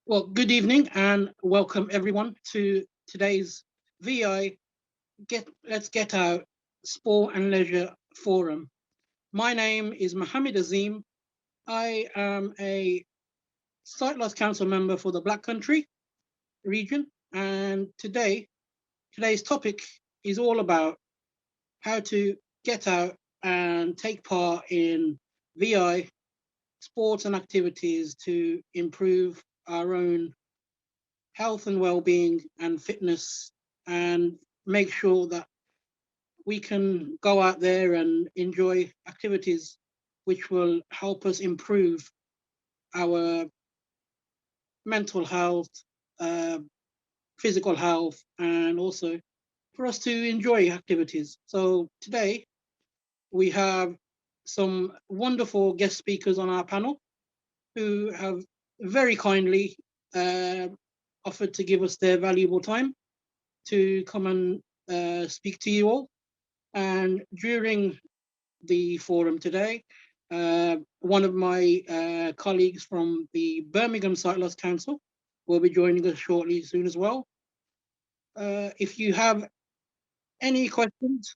Well, good evening and welcome everyone to today's VI Let's Get Out Sport and Leisure Forum. My name is Mohammed Azim. I am a Sight Loss Council member for the Black Country region, and today's topic is all about how to get out and take part in VI sports and activities to improve our own health and well-being and fitness, and make sure that we can go out there and enjoy activities which will help us improve our mental health, uh, physical health, and also for us to enjoy activities. So today we have some wonderful guest speakers on our panel who have very kindly offered to give us their valuable time to come and speak to you all. And during the forum today, one of my colleagues from the Birmingham Sight Loss Council will be joining us shortly soon as well. If you have any questions,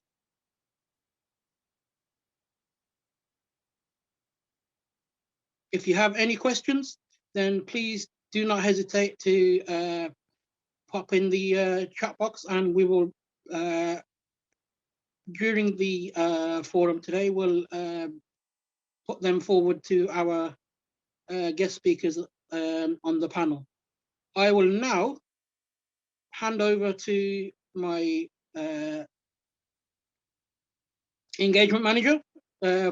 then please do not hesitate to pop in the chat box, and we will, during the forum today, we'll put them forward to our guest speakers on the panel. I will now hand over to my engagement manager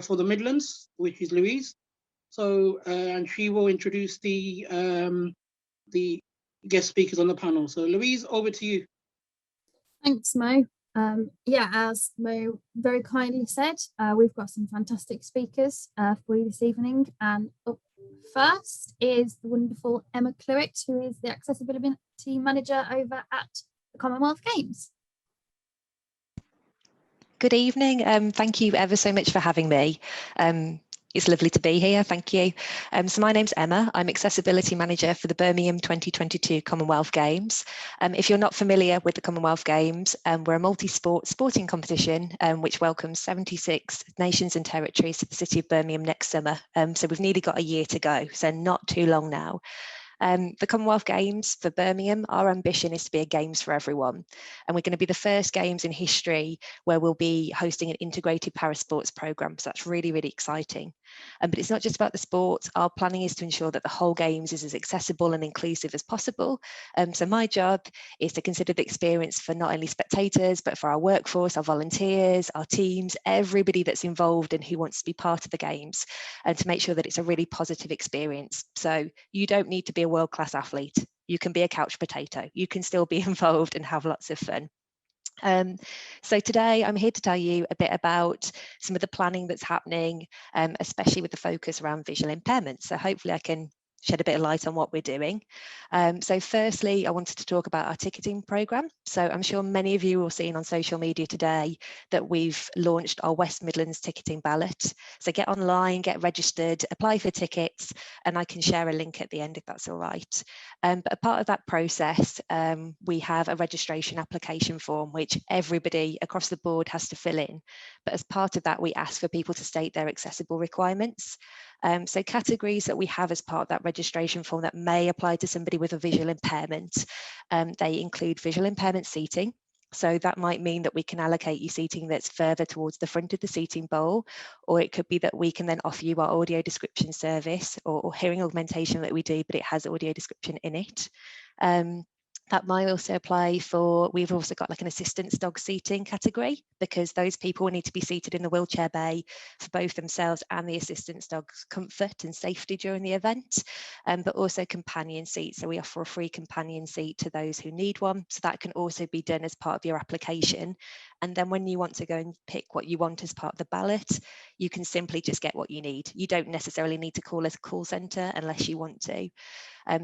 for the Midlands, which is Louise. So, and she will introduce the guest speakers on the panel. So, Louise, over to you. Thanks, Mo. Yeah, as Mo very kindly said, we've got some fantastic speakers for you this evening. And up first is the wonderful Emma Clueit, who is the Accessibility Manager over at the Commonwealth Games. Good evening. Thank you ever so much for having me. It's lovely to be here, thank you. So my name's Emma, I'm Accessibility Manager for the Birmingham 2022 Commonwealth Games. If you're not familiar with the Commonwealth Games, we're a multi-sport sporting competition which welcomes 76 nations and territories to the city of Birmingham next summer. So we've nearly got a year to go, so not too long now. The Commonwealth Games for Birmingham, our ambition is to be a Games for everyone. And we're going to be the first Games in history where we'll be hosting an integrated parasports programme. So that's really, really exciting. But it's not just about the sport. Our planning is to ensure that the whole Games is as accessible and inclusive as possible. So my job is to consider the experience for not only spectators, but for our workforce, our volunteers, our teams, everybody that's involved and who wants to be part of the Games, and to make sure that it's a really positive experience. So you don't need to be a world-class athlete. You can be a couch potato. You can still be involved and have lots of fun. So today I'm here to tell you a bit about some of the planning that's happening, especially with the focus around visual impairment. So hopefully I can shed a bit of light on what we're doing. So firstly, I wanted to talk about our ticketing programme. So I'm sure many of you will have seen on social media today that we've launched our West Midlands ticketing ballot. So get online, get registered, apply for tickets, and I can share a link at the end if that's all right. But a part of that process, we have a registration application form which everybody across the board has to fill in. But as part of that, we ask for people to state their accessible requirements. So categories that we have as part of that registration form that may apply to somebody with a visual impairment, they include visual impairment seating. So that might mean that we can allocate you seating that's further towards the front of the seating bowl, or it could be that we can then offer you our audio description service or hearing augmentation that we do, but it has audio description in it. That might also apply for, we've also got like an assistance dog seating category, because those people need to be seated in the wheelchair bay for both themselves and the assistance dog's comfort and safety during the event, but also companion seats. So we offer a free companion seat to those who need one. So that can also be done as part of your application. And then when you want to go and pick what you want as part of the ballot, you can simply just get what you need. You don't necessarily need to call a call centre unless you want to.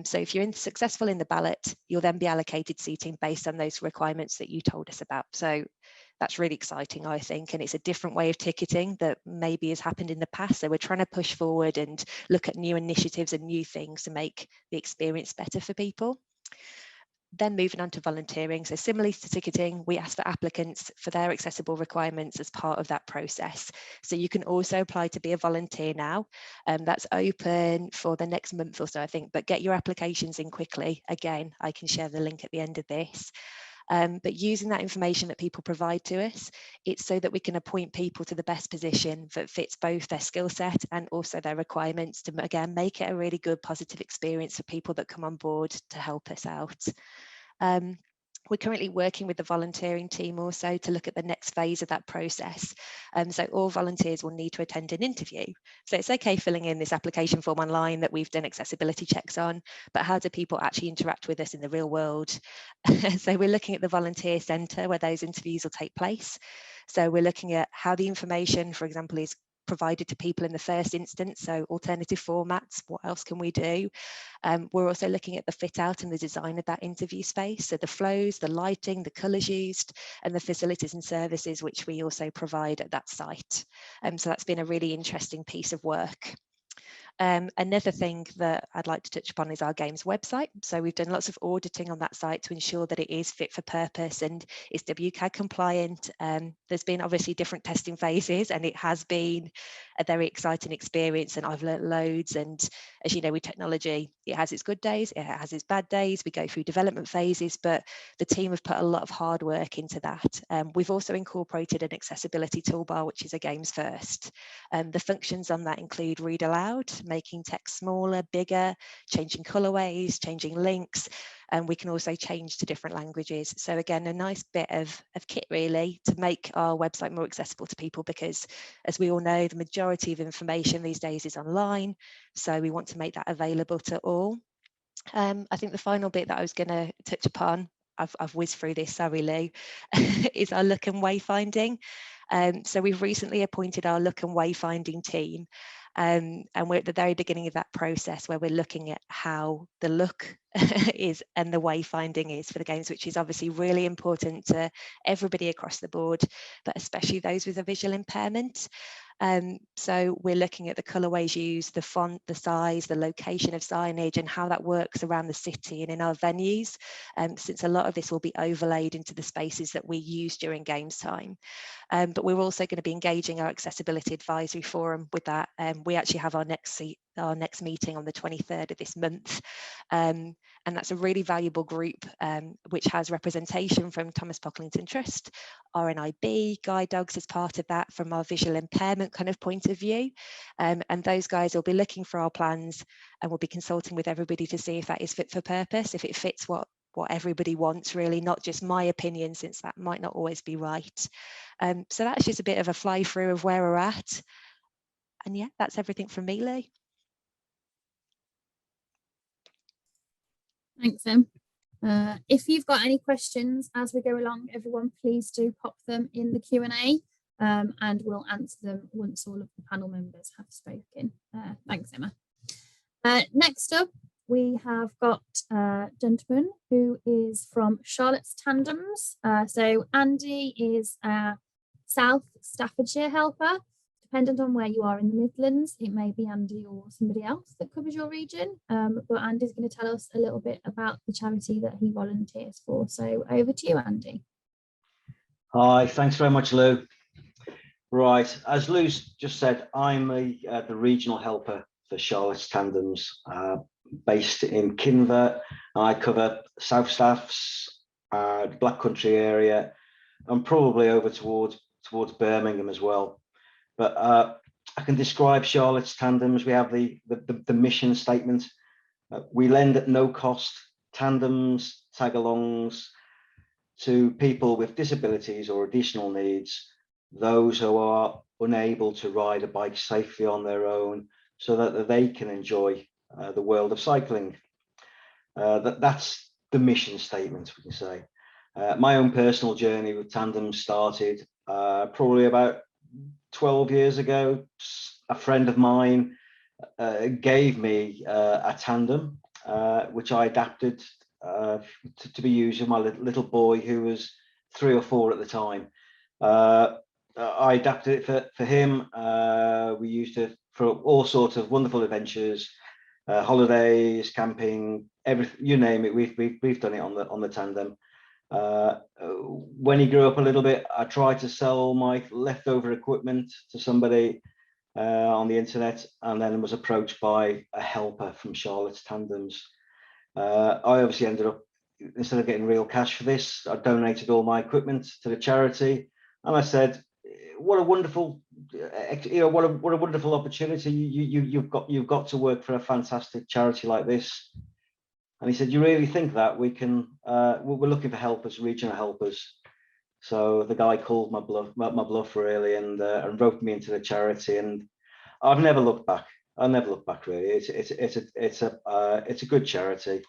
So if you're successful in the ballot, you'll then be allocated seating based on those requirements that you told us about. So that's really exciting, I think, and it's a different way of ticketing that maybe has happened in the past. So we're trying to push forward and look at new initiatives and new things to make the experience better for people. Then moving on to volunteering. So similarly to ticketing, we ask for applicants for their accessible requirements as part of that process. So you can also apply to be a volunteer now. That's open for the next month or so, I think, but get your applications in quickly. Again, I can share the link at the end of this. But using that information that people provide to us, it's so that we can appoint people to the best position that fits both their skill set and also their requirements to, again, make it a really good positive experience for people that come on board to help us out. We're currently working with the volunteering team also to look at the next phase of that process. So all volunteers will need to attend an interview. So it's okay filling in this application form online that we've done accessibility checks on, but how do people actually interact with us in the real world? So we're looking at the volunteer centre where those interviews will take place. So we're looking at how the information, for example, is provided to people in the first instance, so alternative formats, what else can we do? We're also looking at the fit out and the design of that interview space, so the flows, the lighting, the colours used, and the facilities and services which we also provide at that site. So that's been a really interesting piece of work. Another thing that I'd like to touch upon is our games website. So we've done lots of auditing on that site to ensure that it is fit for purpose and is WCAG compliant. There's been obviously different testing phases, and it has been a very exciting experience, and I've learnt loads. And as you know, with technology, it has its good days, it has its bad days. We go through development phases, but the team have put a lot of hard work into that. We've also incorporated an accessibility toolbar, which is a games first. The functions on that include read aloud, making text smaller, bigger, changing colorways, changing links, and we can also change to different languages. So again, a nice bit of kit really to make our website more accessible to people, because as we all know, the majority of information these days is online. So we want to make that available to all. I think the final bit that I was going to touch upon, I've whizzed through this, sorry Lou, is our look and wayfinding. So we've recently appointed our look and wayfinding team, and we're at the very beginning of that process where we're looking at how the look is and the wayfinding is for the games, which is obviously really important to everybody across the board, but especially those with a visual impairment. So we're looking at the colourways used, the font, the size, the location of signage, and how that works around the city and in our venues, since a lot of this will be overlaid into the spaces that we use during games time. But we're also going to be engaging our accessibility advisory forum with that. We actually have our next meeting on the 23rd of this month. And that's a really valuable group, which has representation from Thomas Pocklington Trust, RNIB, Guide Dogs as part of that from our visual impairment kind of point of view. And those guys will be looking for our plans, and we'll be consulting with everybody to see if that is fit for purpose, if it fits what everybody wants, really, not just my opinion, since that might not always be right. So that's just a bit of a fly through of where we're at. And yeah, that's everything from me, Lee. Thanks, Em. If you've got any questions as we go along, everyone, please do pop them in the Q&A, and we'll answer them once all of the panel members have spoken. Thanks, Emma. Next up, we have got a gentleman who is from Charlotte's Tandems. So Andy is a South Staffordshire helper. Dependent on where you are in the Midlands, it may be Andy or somebody else that covers your region. But Andy's going to tell us a little bit about the charity that he volunteers for. So over to you, Andy. Hi, thanks very much, Lou. Right, as Lou just said, I'm the regional helper for Charlotte's Tandems, based in Kinver. I cover South Staffs, Black Country area, and probably over towards Birmingham as well. But I can describe Charlotte's Tandems. We have the mission statement. We lend at no cost tandems, tag-alongs to people with disabilities or additional needs, those who are unable to ride a bike safely on their own, so that they can enjoy the world of cycling. That's the mission statement, we can say. My own personal journey with Tandems started probably about 12 years ago. A friend of mine gave me a tandem, which I adapted to be used with my little boy, who was 3 or 4 at the time. I adapted it for him. We used it for all sorts of wonderful adventures, holidays, camping, everything, you name it. We've done it on the Tandem. When he grew up a little bit, I tried to sell my leftover equipment to somebody on the internet, and then was approached by a helper from Charlotte's Tandems. I obviously ended up, instead of getting real cash for this, I donated all my equipment to the charity, and I said, what a wonderful, what a wonderful opportunity. You've got to work for a fantastic charity like this. And he said, you really think that we can, we're looking for helpers, regional helpers. So the guy called my bluff really, and roped me into the charity, and I've never looked back. I never look back really. It's a good charity,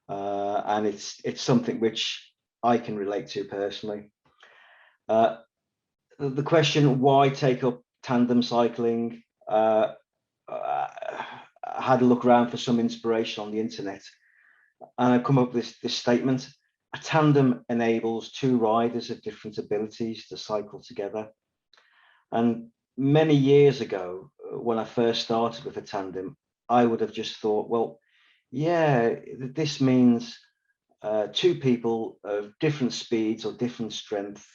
and it's something which I can relate to personally. The question, why take up tandem cycling? I had a look around for some inspiration on the internet, and I come up with this statement: a tandem enables two riders of different abilities to cycle together. And many years ago, when I first started with a tandem, I would have just thought, well, yeah, this means two people of different speeds or different strengths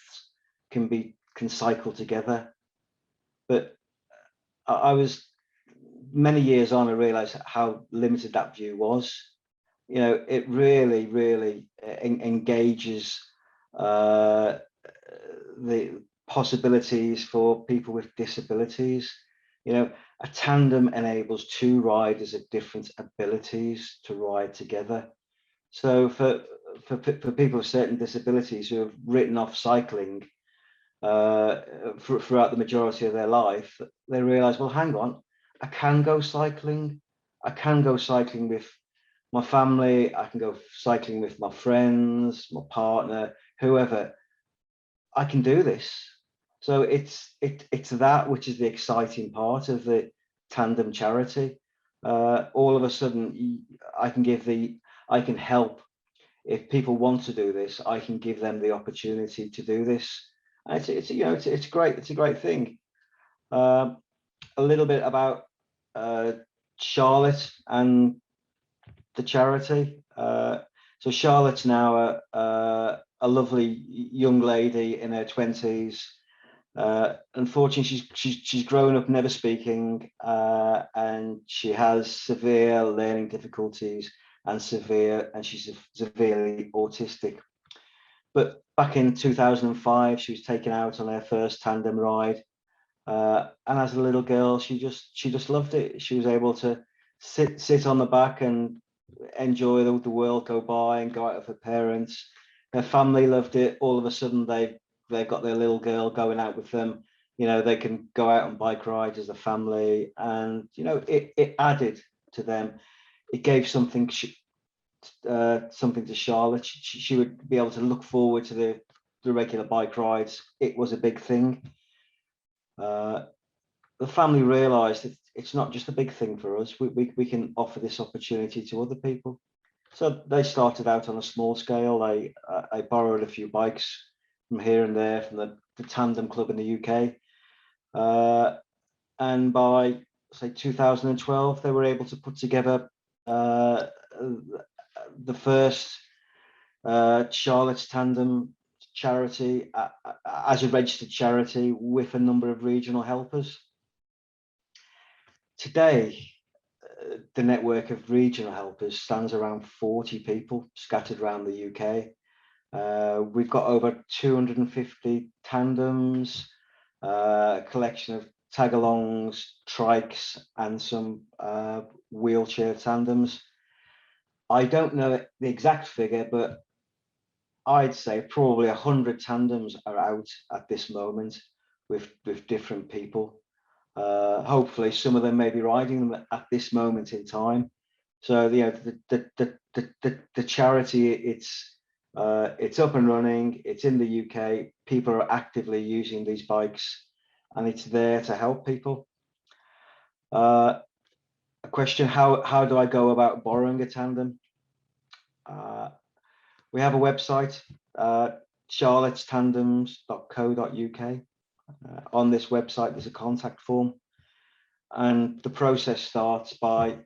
can cycle together. But I was, many years on, I realized how limited that view was. You know, it really engages the possibilities for people with disabilities. You know, a tandem enables two riders of different abilities to ride together. So for people with certain disabilities who have written off cycling throughout the majority of their life, they realize, well, hang on, I can go cycling. I can go cycling with my family. I can go cycling with my friends, my partner, whoever. I can do this. So it's that which is the exciting part of the Tandem charity. All of a sudden, I can help. If people want to do this, I can give them the opportunity to do this. And it's great. It's a great thing. A little bit about Charlotte and the charity. So Charlotte's now a lovely young lady in her 20s. Unfortunately, she's grown up never speaking, and she has severe learning difficulties and she's severely autistic. But back in 2005, she was taken out on her first tandem ride, and as a little girl, she just loved it. She was able to sit on the back and enjoy the world go by and go out with her parents. Her family loved it. All of a sudden, they've got their little girl going out with them. You know, they can go out on bike rides as a family, and you know, it added to them. It gave something to Charlotte. She would be able to look forward to the regular bike rides. It was a big thing. The family realised that it's not just a big thing for us. We can offer this opportunity to other people. So they started out on a small scale. I borrowed a few bikes from here and there from the Tandem Club in the UK. And by, say, 2012, they were able to put together the first Charlotte's Tandem charity as a registered charity with a number of regional helpers. Today, the network of regional helpers stands around 40 people scattered around the UK. We've got over 250 tandems, a collection of tagalongs, trikes, and some wheelchair tandems. I don't know the exact figure, but I'd say probably 100 tandems are out at this moment with different people. Hopefully some of them may be riding them at this moment in time. So the charity, it's up and running. It's in the UK. People are actively using these bikes, and it's there to help people. A question: how do I go about borrowing a tandem? We have a website, charlottestandems.co.uk. On this website, there's a contact form, and the process starts by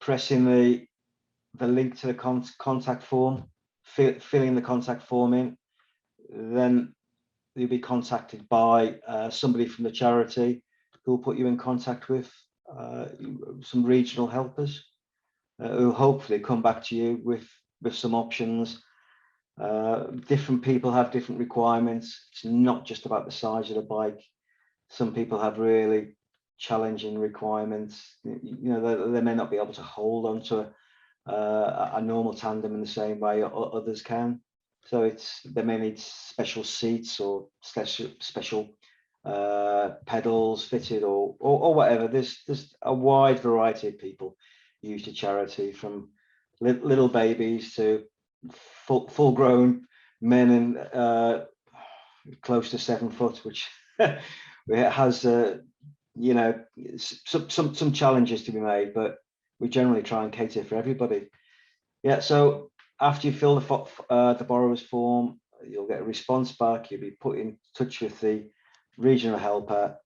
pressing the link to the contact form, filling the contact form in. Then you'll be contacted by somebody from the charity who'll put you in contact with some regional helpers who'll hopefully come back to you with some options. Different people have different requirements. It's not just about the size of the bike. Some people have really challenging requirements. You know, they may not be able to hold onto a normal tandem in the same way others can. So they may need special seats or special pedals fitted or whatever. There's a wide variety of people used to charity, from little babies to full grown men and close to 7 foot, which has you know, some challenges to be made, but we generally try and cater for everybody. Yeah, so after you fill the borrower's form, you'll get a response back. You'll be put in touch with the regional helper.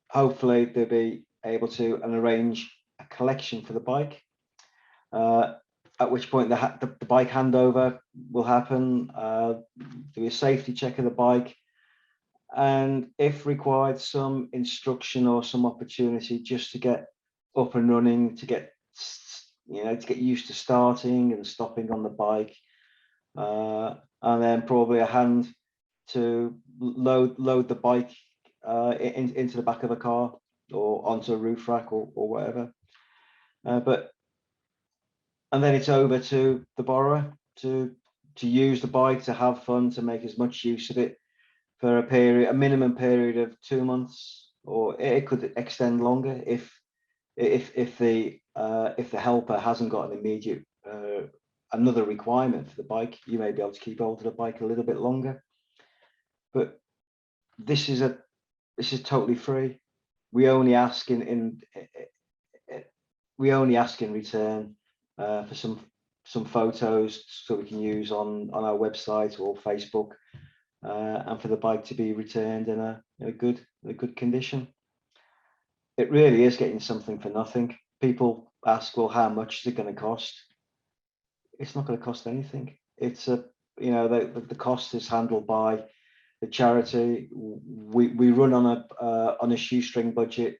Hopefully they'll be able to arrange a collection for the bike, at which point the bike handover will happen. Do a safety check of the bike, and if required, some instruction or some opportunity just to get up and running, to get used to starting and stopping on the bike, and then probably a hand to load the bike into the back of a car or onto a roof rack or whatever. And then it's over to the borrower to use the bike, to have fun, to make as much use of it for a minimum period of 2 months, or it could extend longer if the helper hasn't got an immediate another requirement for the bike. You may be able to keep hold of the bike a little bit longer, but this is totally free. We only ask in return for some photos so we can use on our website or Facebook, and for the bike to be returned in a good condition. It really is getting something for nothing. People ask, well, how much is it going to cost? It's not going to cost anything. It's the cost is handled by the charity. We run on a shoestring budget.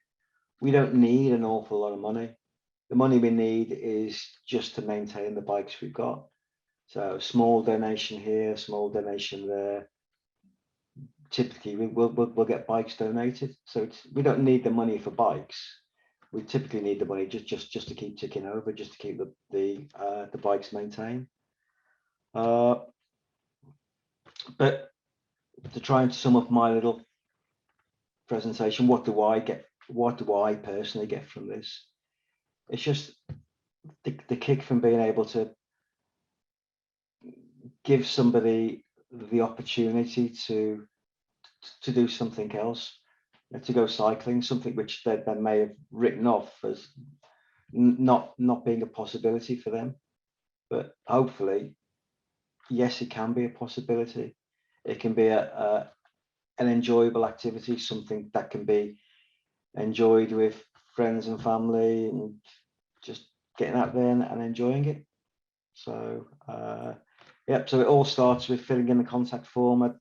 We don't need an awful lot of money. The money we need is just to maintain the bikes we've got. So small donation here, small donation there. Typically we'll get bikes donated. So we don't need the money for bikes. We typically need the money just to keep ticking over, just to keep the bikes maintained. But to try and sum up my little presentation, what do I personally get from this? It's just the kick from being able to give somebody the opportunity to do something else, to go cycling, something which they may have written off as not being a possibility for them. But hopefully, yes, it can be a possibility. It can be an enjoyable activity, something that can be enjoyed with friends and family, and just getting out there and enjoying it. So so it all starts with filling in the contact form at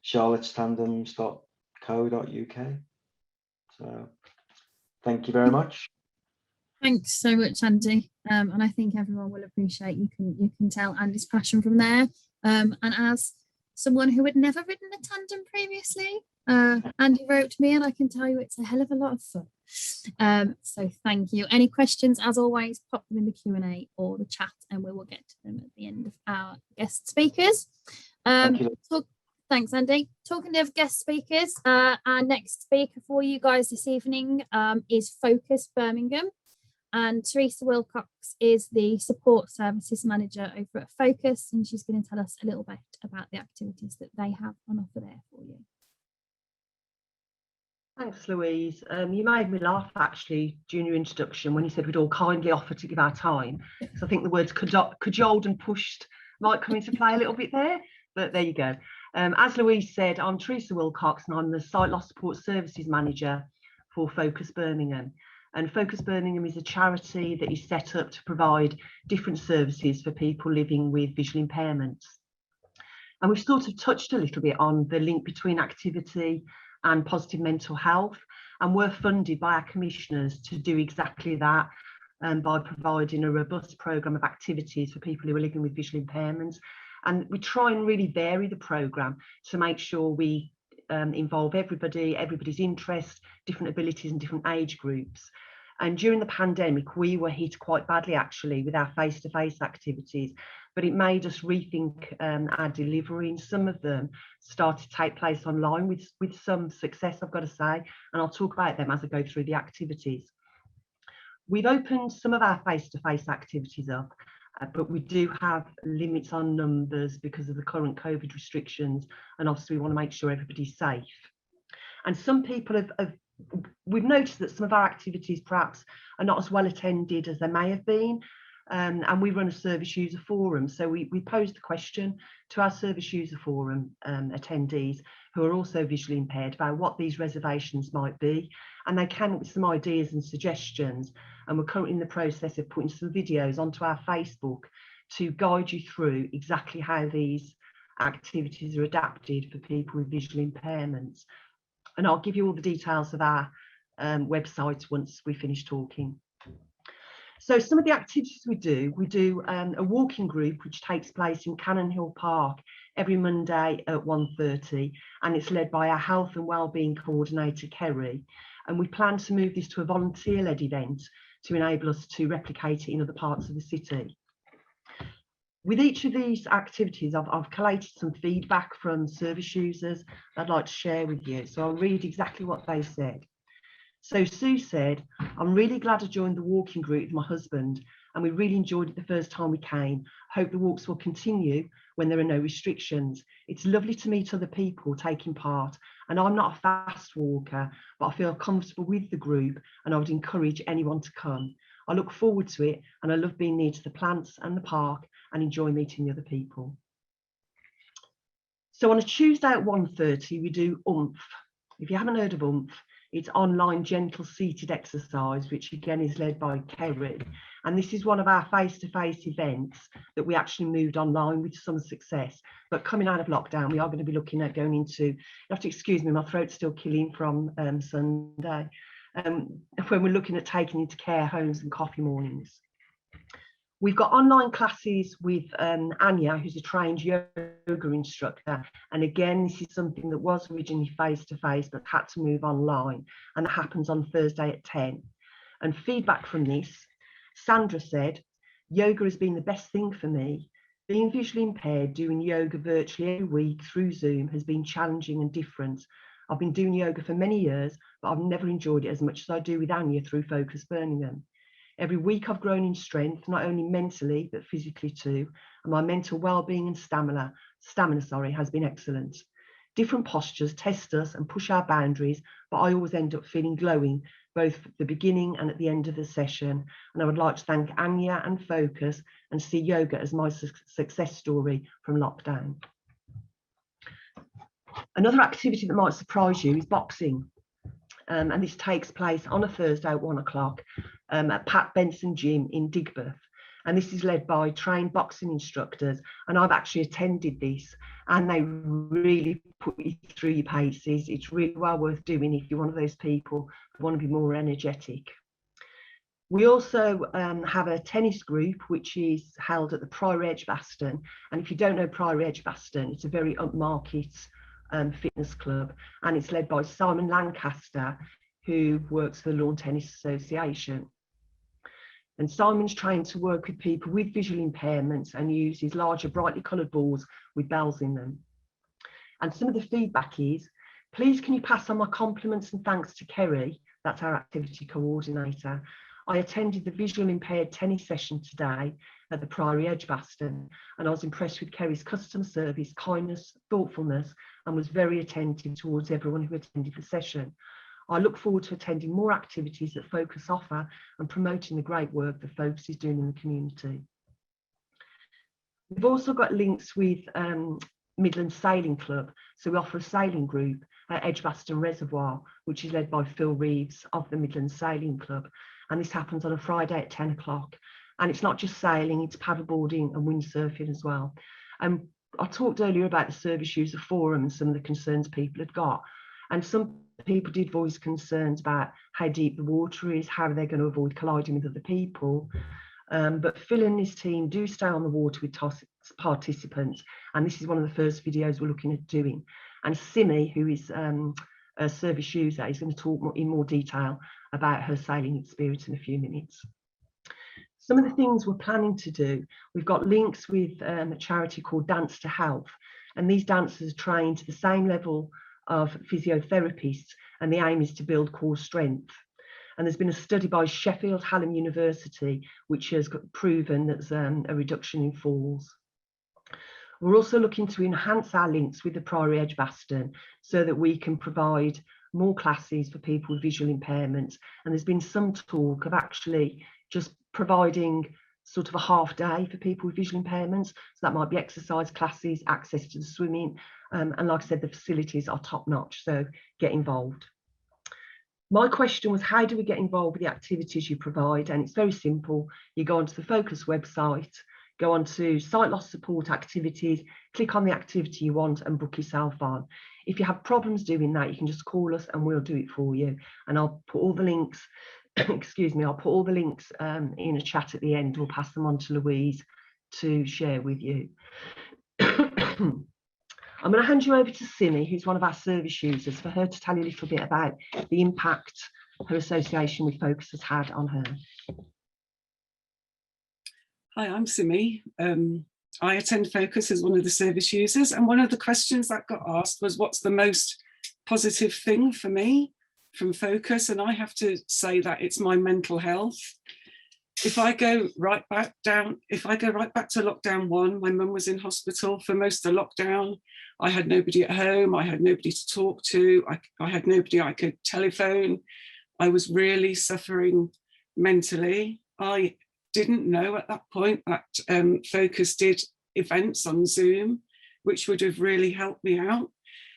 charlottestandems.co.uk. So thank you very much. Thanks so much, Andy. And I think everyone will appreciate, you can tell Andy's passion from there. And as someone who had never ridden a tandem previously, Andy wrote to me, and I can tell you it's a hell of a lot of fun. So thank you. Any questions, as always, pop them in the Q&A or the chat, and we will get to them at the end of our guest speakers. Thanks, Andy. Talking of guest speakers, our next speaker for you guys this evening is Focus Birmingham, and Theresa Wilcox is the support services manager over at Focus, and she's going to tell us a little bit about the activities that they have on offer there for you. Thanks, Louise. You made me laugh actually during your introduction when you said we'd all kindly offer to give our time. So I think the words cajoled and pushed might come into play a little bit there. but there you go. As Louise said, I'm Theresa Wilcox and I'm the Site Loss Support Services Manager for Focus Birmingham. And Focus Birmingham is a charity that is set up to provide different services for people living with visual impairments. And we've sort of touched a little bit on the link between activity and positive mental health. And we're funded by our commissioners to do exactly that, by providing a robust programme of activities for people who are living with visual impairments. And we try and really vary the programme to make sure we involve everybody's interest, different abilities and different age groups. And during the pandemic, we were hit quite badly actually with our face-to-face activities, but it made us rethink our delivery, and some of them started to take place online with some success, I've got to say, and I'll talk about them as I go through the activities. We've opened some of our face-to-face activities up, but we do have limits on numbers because of the current COVID restrictions, and obviously we want to make sure everybody's safe. And some people we've noticed that some of our activities perhaps are not as well attended as they may have been, and we run a service user forum, so we posed the question to our service user forum attendees who are also visually impaired about what these reservations might be, and they came up with some ideas and suggestions, and we're currently in the process of putting some videos onto our Facebook to guide you through exactly how these activities are adapted for people with visual impairments. And I'll give you all the details of our website once we finish talking. So some of the activities we do a walking group which takes place in Cannon Hill Park every Monday at 1:30, and it's led by our health and wellbeing coordinator Kerry, and we plan to move this to a volunteer-led event to enable us to replicate it in other parts of the city. With each of these activities, I've collated some feedback from service users I'd like to share with you. So I'll read exactly what they said. So Sue said, "I'm really glad I joined the walking group with my husband, and we really enjoyed it the first time we came. Hope the walks will continue when there are no restrictions. It's lovely to meet other people taking part, and I'm not a fast walker, but I feel comfortable with the group, and I would encourage anyone to come. I look forward to it, and I love being near to the plants and the park and enjoy meeting the other people." So on a Tuesday at 1:30, we do UMPH. If you haven't heard of UMPH, it's online gentle seated exercise, which again is led by Kerry. And this is one of our face-to-face events that we actually moved online with some success. But coming out of lockdown, we are going to be looking at going into, you have to excuse me, my throat's still killing from Sunday, when we're looking at taking into care homes and coffee mornings. We've got online classes with Anya, who's a trained yoga instructor. And again, this is something that was originally face-to-face, but had to move online. And that happens on Thursday at 10. And feedback from this, Sandra said, "Yoga has been the best thing for me. Being visually impaired, doing yoga virtually every week through Zoom has been challenging and different. I've been doing yoga for many years, but I've never enjoyed it as much as I do with Anya through Focus Birmingham. Every week I've grown in strength, not only mentally, but physically too. And my mental well-being and stamina has been excellent. Different postures test us and push our boundaries, but I always end up feeling glowing, both at the beginning and at the end of the session. And I would like to thank Anya and Focus and see yoga as my success story from lockdown." Another activity that might surprise you is boxing. And this takes place on a Thursday at 1 o'clock at Pat Benson Gym in Digbeth. And this is led by trained boxing instructors. And I've actually attended this, and they really put you through your paces. It's really well worth doing if you're one of those people who want to be more energetic. We also have a tennis group, which is held at the Priory Edgbaston. And if you don't know Priory Edgbaston, it's a very upmarket fitness club, and it's led by Simon Lancaster, who works for the Lawn Tennis Association. And Simon's trained to work with people with visual impairments and uses larger, brightly coloured balls with bells in them. And some of the feedback is, "Please can you pass on my compliments and thanks to Kerry," that's our activity coordinator. "I attended the visual impaired tennis session today at the Priory Edgbaston, and I was impressed with Kerry's customer service, kindness, thoughtfulness, and was very attentive towards everyone who attended the session. I look forward to attending more activities that Focus offer and promoting the great work that Focus is doing in the community." We've also got links with Midland Sailing Club. So we offer a sailing group at Edgbaston Reservoir, which is led by Phil Reeves of the Midland Sailing Club. And this happens on a Friday at 10 o'clock. And it's not just sailing, it's paddleboarding and windsurfing as well. And I talked earlier about the service user forum and some of the concerns people had got. And some people did voice concerns about how deep the water is, how they're going to avoid colliding with other people. But Phil and his team do stay on the water with participants. And this is one of the first videos we're looking at doing. And Simi, who is a service user, is going to talk in more detail about her sailing experience in a few minutes. Some of the things we're planning to do, we've got links with a charity called Dance to Health, and these dancers train to the same level of physiotherapists, and the aim is to build core strength. And there's been a study by Sheffield Hallam University which has proven there's a reduction in falls. We're also looking to enhance our links with the Priory Edgbaston so that we can provide more classes for people with visual impairments. And there's been some talk of actually just providing sort of a half day for people with visual impairments. So that might be exercise classes, access to the swimming. And like I said, the facilities are top notch, so get involved. My question was, how do we get involved with the activities you provide? And it's very simple. You go onto the Focus website, go on to Sight Loss Support Activities, click on the activity you want and book yourself on. If you have problems doing that, you can just call us and we'll do it for you. And I'll put all the links, excuse me, I'll put all the links in a chat at the end. We'll pass them on to Louise to share with you. I'm going to hand you over to Simi, who's one of our service users, for her to tell you a little bit about the impact her association with Focus has had on her. Hi, I'm Simi. I attend Focus as one of the service users, and one of the questions that got asked was, what's the most positive thing for me from Focus? And I have to say that it's my mental health. If I go right back to lockdown 1, my mum was in hospital for most of lockdown. I had nobody at home. I had nobody to talk to. I had nobody I could telephone. I was really suffering mentally. I didn't know at that point that Focus did events on Zoom, which would have really helped me out.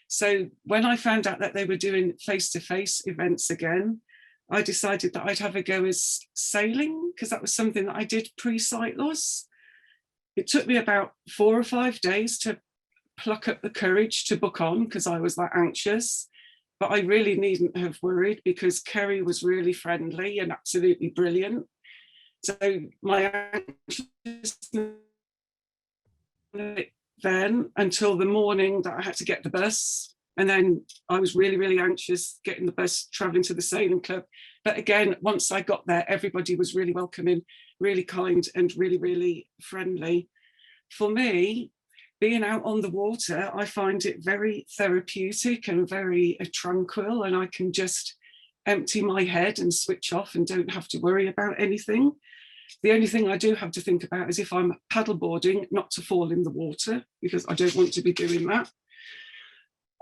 So when I found out that they were doing face-to-face events again, I decided that I'd have a go as sailing, because that was something that I did pre-sight loss. It took me about 4 or 5 days to pluck up the courage to book on, because I was that anxious. But I really needn't have worried, because Kerry was really friendly and absolutely brilliant. So my anxiousness then until the morning that I had to get the bus. And then I was really, really anxious getting the bus, traveling to the sailing club. But again, once I got there, everybody was really welcoming, really kind and really, really friendly. For me, being out on the water, I find it very therapeutic and very tranquil, and I can just empty my head and switch off and don't have to worry about anything. The only thing I do have to think about is if I'm paddleboarding, not to fall in the water, because I don't want to be doing that.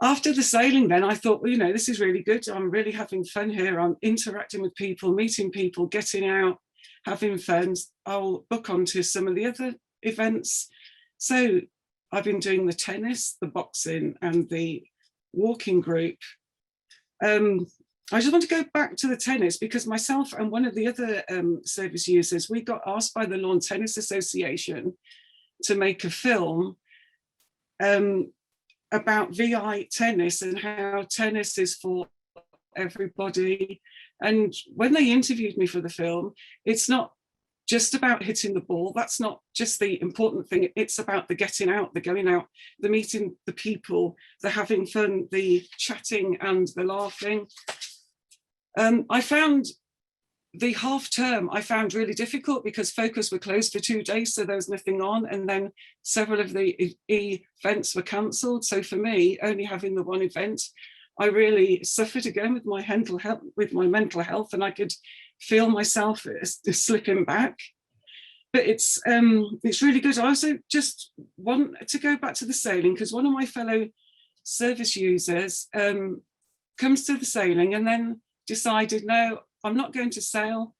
After the sailing then, I thought, well, you know, this is really good. I'm really having fun here. I'm interacting with people, meeting people, getting out, having fun. I'll book onto some of the other events. So I've been doing the tennis, the boxing and the walking group. I just want to go back to the tennis, because myself and one of the other service users, we got asked by the Lawn Tennis Association to make a film about VI tennis and how tennis is for everybody. And when they interviewed me for the film, it's not just about hitting the ball. That's not just the important thing. It's about the getting out, the going out, the meeting the people, the having fun, the chatting and the laughing. I found the half term, I found really difficult because Focus were closed for 2 days, so there was nothing on. And then several of the events were cancelled. So for me, only having the one event, I really suffered again with my mental health, and I could feel myself slipping back. But it's really good. I also just want to go back to the sailing, because one of my fellow service users comes to the sailing and then decided, no, I'm not going to sail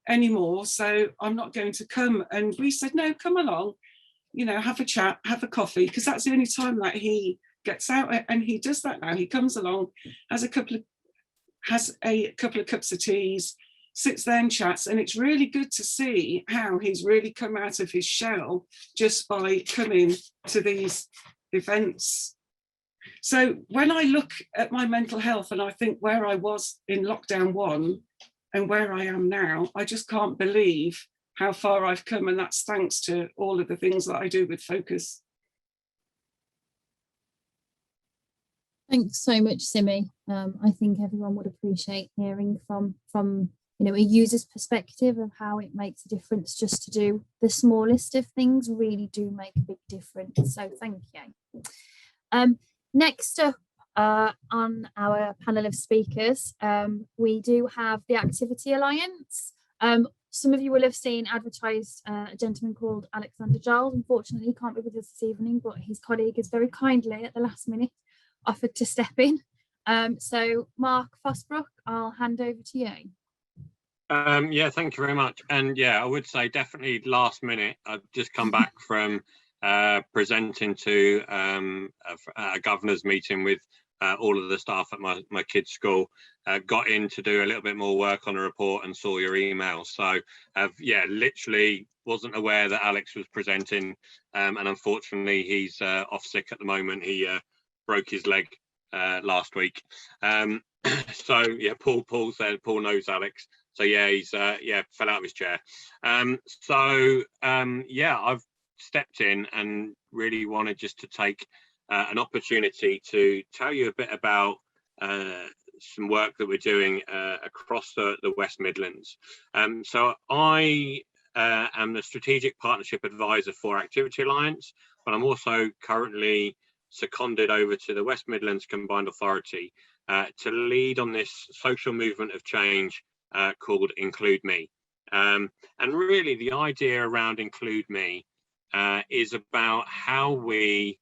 anymore, so I'm not going to come. And we said, no, come along. you know, have a chat, have a coffee, because that's the only time that he gets out, and he does that now. He comes along, has a couple of cups of teas, sits there and chats, and it's really good to see how he's really come out of his shell just by coming to these events. So when I look at my mental health and I think where I was in lockdown 1 and where I am now, I just can't believe how far I've come, and that's thanks to all of the things that I do with Focus. Thanks so much, Simi. I think everyone would appreciate hearing from you know, a user's perspective of how it makes a difference. Just to do the smallest of things really do make a big difference. So thank you. Next up on our panel of speakers, we do have the Activity Alliance. Some of you will have seen advertised a gentleman called Alexander Giles. Unfortunately, he can't be with us this evening, but his colleague has very kindly at the last minute offered to step in. So Mark Fosbrook, I'll hand over to you. Yeah, thank you very much. And yeah, I would say definitely last minute. I've just come back from presenting to a governor's meeting with all of the staff at my kids' school. Got in to do a little bit more work on a report and saw your email. So yeah, literally wasn't aware that Alex was presenting, and unfortunately he's off sick at the moment. He broke his leg last week. So yeah, Paul knows Alex. So yeah, he's fell out of his chair. Yeah, I've stepped in and really wanted just to take an opportunity to tell you a bit about some work that we're doing across the West Midlands. So I am the Strategic Partnership Advisor for Activity Alliance, but I'm also currently seconded over to the West Midlands Combined Authority to lead on this social movement of change called Include Me. And really the idea around Include Me is about how we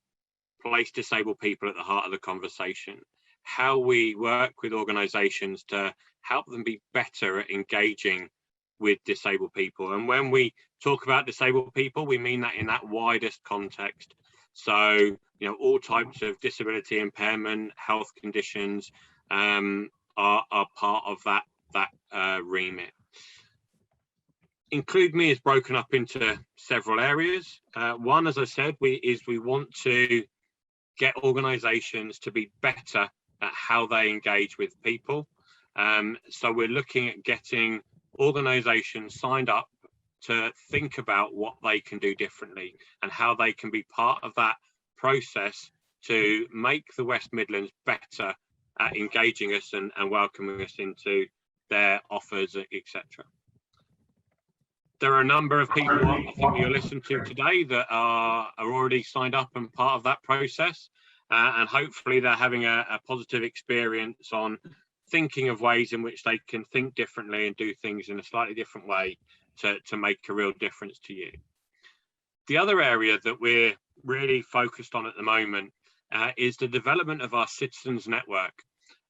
place disabled people at the heart of the conversation, how we work with organisations to help them be better at engaging with disabled people. And when we talk about disabled people, we mean that in that widest context. So, you know, all types of disability, impairment, health conditions are part of that remit. Include Me is broken up into several areas. One, as I said, we want to get organisations to be better at how they engage with people. So we're looking at getting organisations signed up to think about what they can do differently and how they can be part of that process to make the West Midlands better at engaging us and welcoming us into their offers, etc. There are a number of people I think you'll listen to today that are already signed up and part of that process, and hopefully they're having a positive experience on thinking of ways in which they can think differently and do things in a slightly different way to make a real difference to you. The other area that we're really focused on at the moment is the development of our citizens network.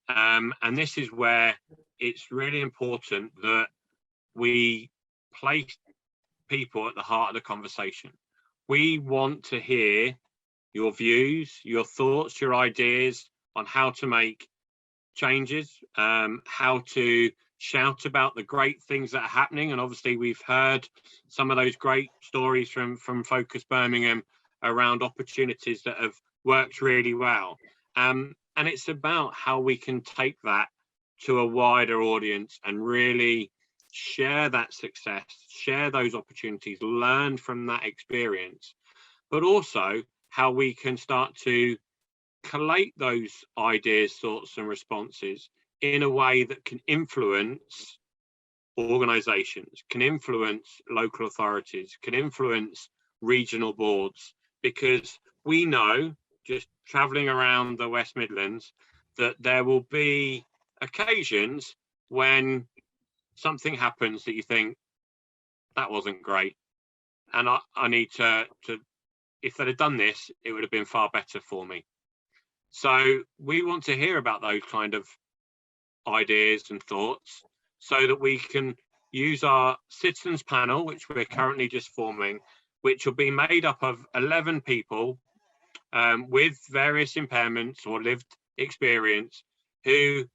And this is where it's really important that we place people at the heart of the conversation. We want to hear your views, your thoughts, your ideas on how to make changes, how to shout about the great things that are happening. And obviously we've heard some of those great stories from Focus Birmingham around opportunities that have worked really well. And it's about how we can take that to a wider audience and really share that success, share those opportunities, learn from that experience, but also how we can start to collate those ideas, thoughts and responses in a way that can influence organisations, can influence local authorities, can influence regional boards, because we know, just travelling around the West Midlands, that there will be occasions when something happens that you think, that wasn't great, and I need to if they'd have done this, it would have been far better for me. So we want to hear about those kind of ideas and thoughts so that we can use our citizens panel, which we're currently just forming, which will be made up of 11 people with various impairments or lived experience, who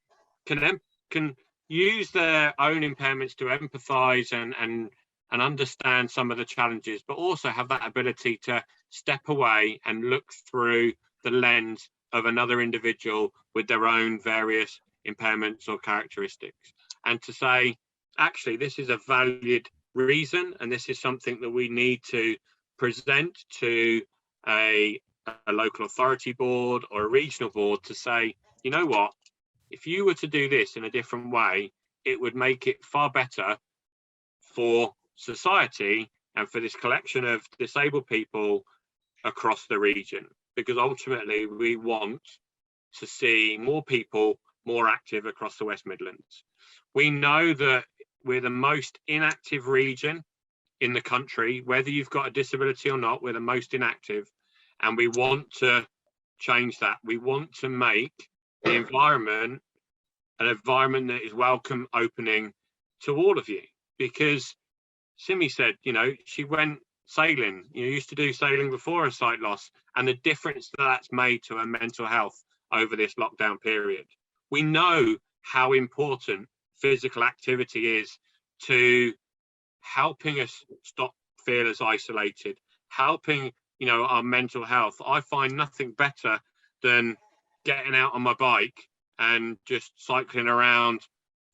can use their own impairments to empathise and understand some of the challenges, but also have that ability to step away and look through the lens of another individual with their own various impairments or characteristics, and to say, actually, this is a valid reason, and this is something that we need to present to a local authority board or a regional board to say, you know what, if you were to do this in a different way, it would make it far better for society and for this collection of disabled people across the region, because ultimately we want to see more people more active across the West Midlands. We know that we're the most inactive region in the country, whether you've got a disability or not, we're the most inactive, and we want to change that. We want to make the environment an environment that is welcome, opening to all of you, because Simi said, you know, she went sailing, used to do sailing before her sight loss, and the difference that's made to her mental health over this lockdown period. We know how important physical activity is to helping us stop feel as isolated, helping, our mental health. I find nothing better than getting out on my bike and just cycling around,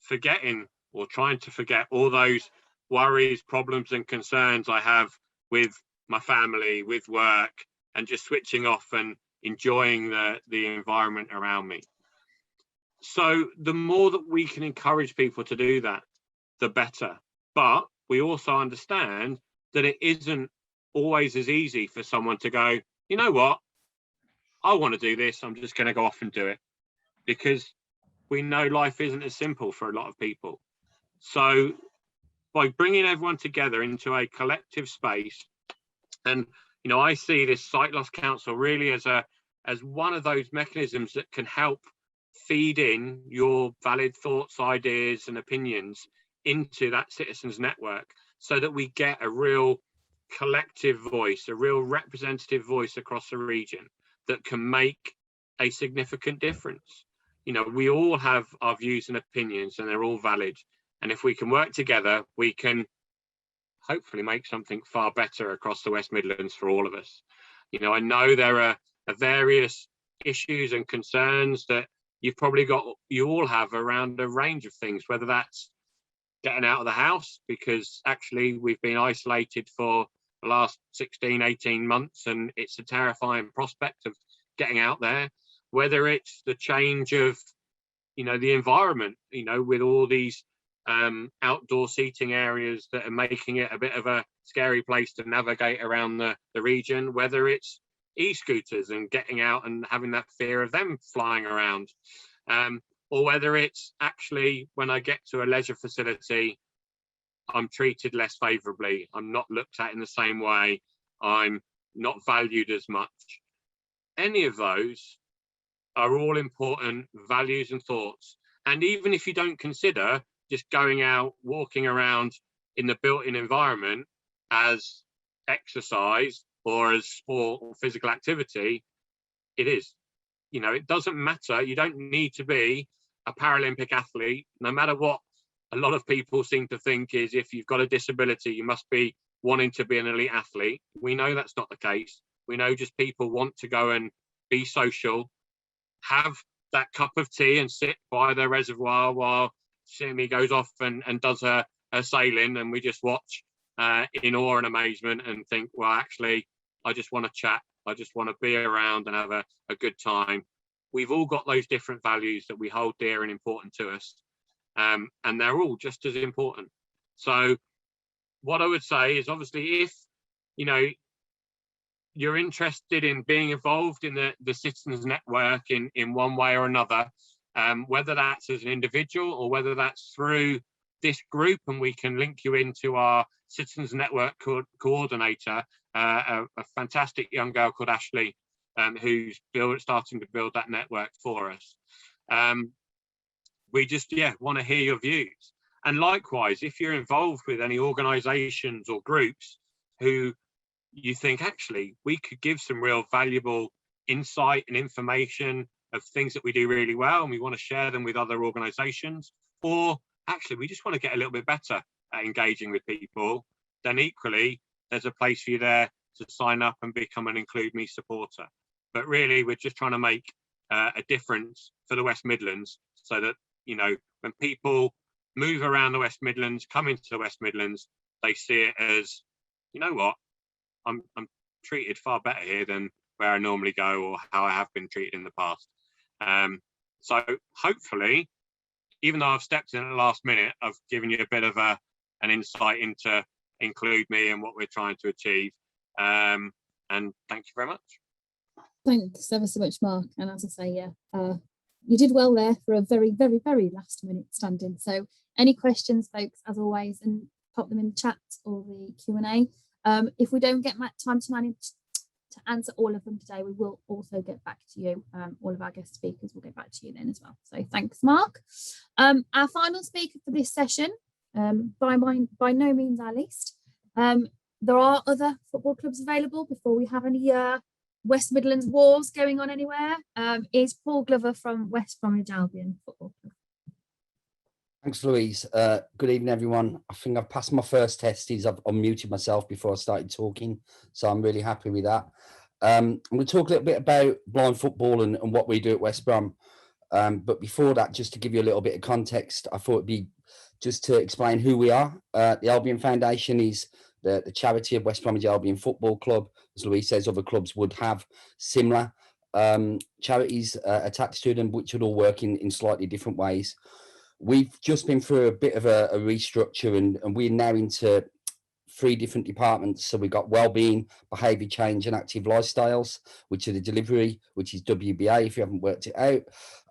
forgetting or trying to forget all those worries, problems and concerns I have with my family, with work, and just switching off and enjoying the environment around me. So the more that we can encourage people to do that, the better. But we also understand that it isn't always as easy for someone to go, you know what, I want to do this, I'm just going to go off and do it, because we know life isn't as simple for a lot of people. So by bringing everyone together into a collective space, and I see this Sight Loss Council really as one of those mechanisms that can help feed in your valid thoughts, ideas and opinions into that citizens network, so that we get a real collective voice, a real representative voice across the region that can make a significant difference. We all have our views and opinions, and they're all valid. And if we can work together, we can hopefully make something far better across the West Midlands for all of us. I know there are various issues and concerns that you all have around a range of things, whether that's getting out of the house, because actually we've been isolated for the last 16, 18 months, and it's a terrifying prospect of getting out there, whether it's the change of, the environment, with all these outdoor seating areas that are making it a bit of a scary place to navigate around the region, whether it's e-scooters and getting out and having that fear of them flying around, or whether it's actually when I get to a leisure facility, I'm treated less favourably, I'm not looked at in the same way, I'm not valued as much. Any of those are all important values and thoughts. And even if you don't consider just going out, walking around in the built-in environment as exercise or as sport or physical activity, it is. It doesn't matter. You don't need to be a Paralympic athlete, no matter what a lot of people seem to think is if you've got a disability, you must be wanting to be an elite athlete. We know that's not the case. We know just people want to go and be social, have that cup of tea and sit by the reservoir while Simi goes off and does her sailing, and we just watch in awe and amazement and think, well, actually, I just want to chat. I just want to be around and have a good time. We've all got those different values that we hold dear and important to us, and they're all just as important. So what I would say is, obviously, if you're interested in being involved in the citizens network in one way or another, whether that's as an individual or whether that's through this group, and we can link you into our citizens network coordinator, a fantastic young girl called Ashley, who's starting to build that network for us. We just want to hear your views. And likewise, if you're involved with any organisations or groups who you think actually we could give some real valuable insight and information of things that we do really well and we want to share them with other organisations, or actually we just want to get a little bit better at engaging with people, then equally there's a place for you there to sign up and become an Include Me supporter. But really we're just trying to make a difference for the West Midlands, so that, you know, when people move around the West Midlands, come into the West Midlands, they see it as, you know what, I'm treated far better here than where I normally go or how I have been treated in the past. So hopefully, even though I've stepped in at the last minute, I've given you a bit of an insight into Include Me and what we're trying to achieve. And thank you very much. Thanks ever so much, Mark. And as I say, yeah, you did well there for a very, very, very last minute stand-in. So any questions, folks, as always, and pop them in the chat or the Q&A. If we don't get time to manage to answer all of them today, we will also get back to you. All of our guest speakers will get back to you then as well. So thanks, Mark. Our final speaker for this session, by no means our least. There are other football clubs available before we have any West Midlands wars going on anywhere, is Paul Glover from West Bromwich Albion Football Club. Thanks, Louise. Good evening, everyone. I think I've passed my first test. I've unmuted myself before I started talking, so I'm really happy with that. I'm going to talk a little bit about blind football and what we do at West Brom. But before that, just to give you a little bit of context, I thought it'd be just to explain who we are. The Albion Foundation is the charity of West Bromwich Albion Football Club. As Louise says, other clubs would have similar charities attached to them, which would all work in slightly different ways. We've just been through a bit of a restructure, and we're now into 3 different departments. So we've got wellbeing, behaviour change and active lifestyles, which are the delivery, which is WBA if you haven't worked it out.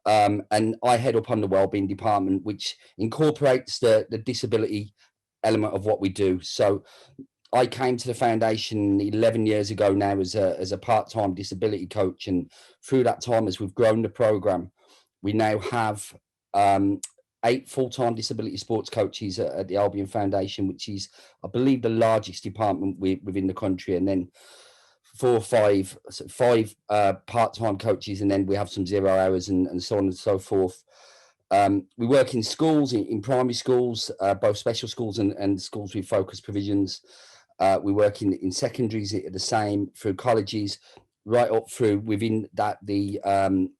And I head up on the wellbeing department, which incorporates the disability element of what we do. So I came to the foundation 11 years ago now as a part-time disability coach, and through that time, as we've grown the programme, we now have 8 full-time disability sports coaches at the Albion Foundation, which is, I believe, the largest department within the country, and then 4 or 5 part-time coaches, and then we have some 0 hours and so on and so forth. We work in schools, in primary schools, both special schools and schools with focused provisions. We work in secondaries, the same, through colleges, right up through within that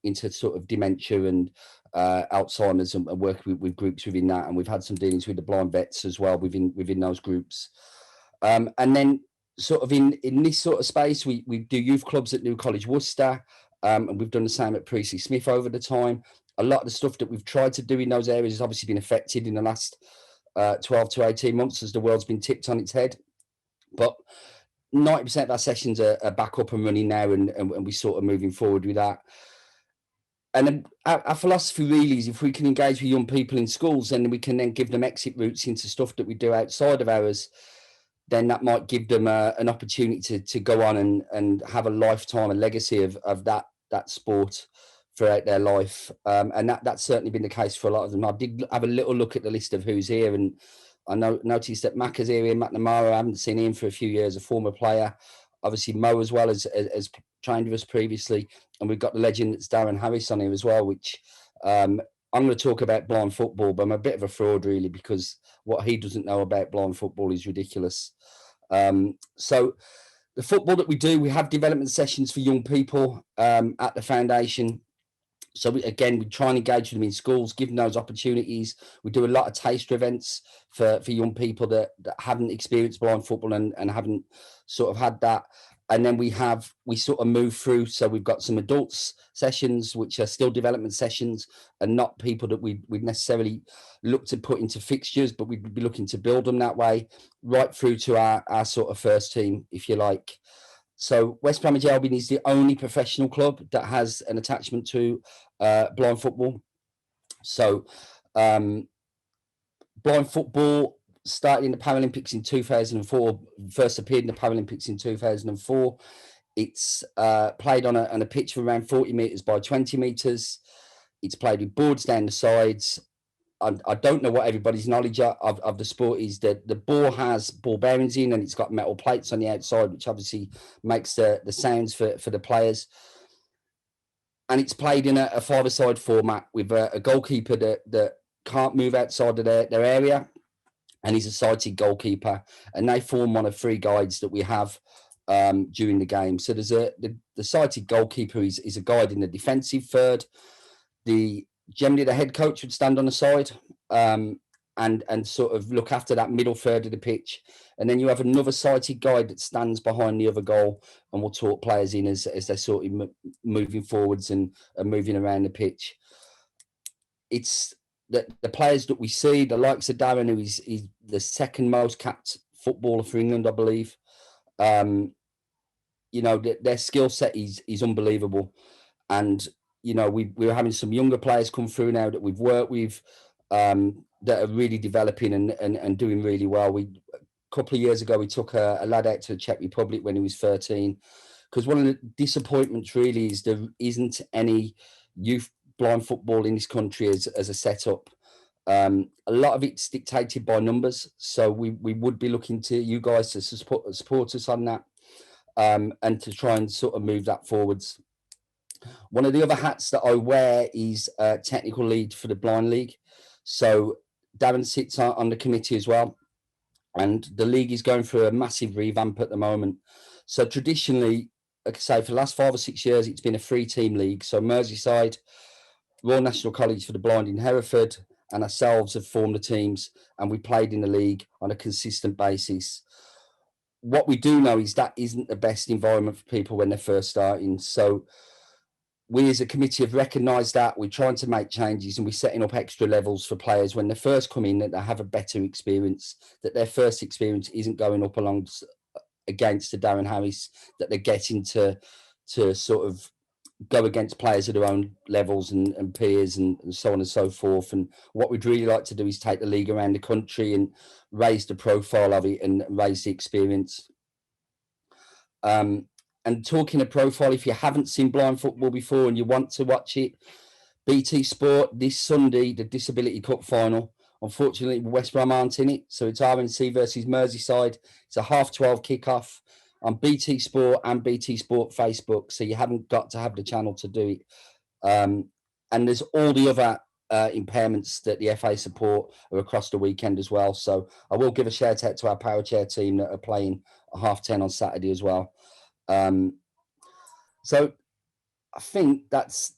into sort of dementia and Alzheimer's, and work with groups within that. And we've had some dealings with the blind vets as well within those groups. And then sort of in this sort of space, we do youth clubs at New College Worcester, and we've done the same at Priestley Smith over the time. A lot of the stuff that we've tried to do in those areas has obviously been affected in the last 12 to 18 months as the world's been tipped on its head. But 90% of our sessions are back up and running now, and we're sort of moving forward with that. And then our philosophy really is, if we can engage with young people in schools, then we can then give them exit routes into stuff that we do outside of ours. Then that might give them an opportunity to go on and have a lifetime, a legacy of that sport throughout their life. And that's certainly been the case for a lot of them. I did have a little look at the list of who's here, and I noticed that Mac is here, McNamara. I haven't seen him for a few years, a former player. Obviously, Mo as well as trained with us previously. And we've got the legend that's Darren Harris on here as well, which I'm going to talk about blind football, but I'm a bit of a fraud really, because what he doesn't know about blind football is ridiculous. So the football that we do, we have development sessions for young people at the foundation. So we try and engage with them in schools, give them those opportunities. We do a lot of taster events for young people that haven't experienced blind football and haven't sort of had that. And then we sort of move through. So we've got some adults sessions, which are still development sessions and not people that we'd necessarily look to put into fixtures, but we'd be looking to build them that way, right through to our sort of first team, if you like. So West Bromwich Albion is the only professional club that has an attachment to blind football. So blind football started in the Paralympics in 2004, first appeared in the Paralympics in 2004. It's played on a pitch of around 40 metres by 20 metres. It's played with boards down the sides. I don't know what everybody's knowledge of the sport is. That the ball has ball bearings in, and it's got metal plates on the outside, which obviously makes the sounds for the players. And it's played in a five-a-side format with a goalkeeper that can't move outside of their area, and he's a sighted goalkeeper, and they form one of 3 guides that we have during the game. So there's the sighted goalkeeper is a guide in the defensive third. Generally the head coach would stand on the side and sort of look after that middle third of the pitch, and then you have another sighted guide that stands behind the other goal and will talk players in as they're sort of moving forwards and moving around the pitch. It's the players that we see, the likes of Darren, who is the second most capped footballer for England, I believe. You know, their skill set is unbelievable. And, you know, we're having some younger players come through now that we've worked with that are really developing and doing really well. A couple of years ago, we took a lad out to the Czech Republic when he was 13, because one of the disappointments really is there isn't any youth blind football in this country as a setup. A lot of it's dictated by numbers, so we would be looking to you guys to support us on that, and to try and sort of move that forwards. One of the other hats that I wear is technical lead for the Blind League. So Darren sits on the committee as well, and the league is going through a massive revamp at the moment. So traditionally, like I say, for the last 5 or 6 years, it's been a 3-team league. So Merseyside, Royal National College for the Blind in Hereford, and ourselves have formed the teams, and we played in the league on a consistent basis. What we do know is that isn't the best environment for people when they're first starting. So we as a committee have recognised that. We're trying to make changes, and we're setting up extra levels for players when they first come in, that they have a better experience, that their first experience isn't going up along against the Darren Harris, that they're getting to sort of go against players at their own levels and peers and so on and so forth. And what we'd really like to do is take the league around the country and raise the profile of it and raise the experience. And talking of profile, if you haven't seen blind football before and you want to watch it, BT Sport this Sunday, the Disability Cup final. Unfortunately, West Brom aren't in it, so it's RNC versus Merseyside. It's a 12:30 kickoff on BT Sport and BT Sport Facebook, so you haven't got to have the channel to do it. And there's all the other impairments that the FA support are across the weekend as well. So I will give a shout out to our power chair team that are playing at 10:30 on Saturday as well. So I think that's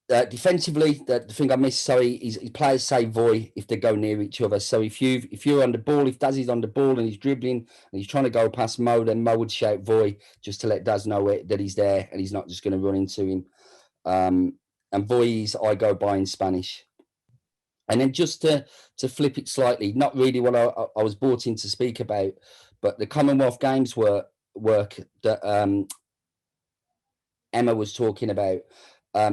defensively, the thing I missed, sorry, is players say voy if they go near each other. So if you're on the ball, if Daz is on the ball and he's dribbling and he's trying to go past Mo, then Mo would shout voy just to let Daz know that he's there and he's not just going to run into him. And voy is I go by in Spanish. And then just to flip it slightly, not really what I was brought in to speak about, but the Commonwealth Games work that Emma was talking about.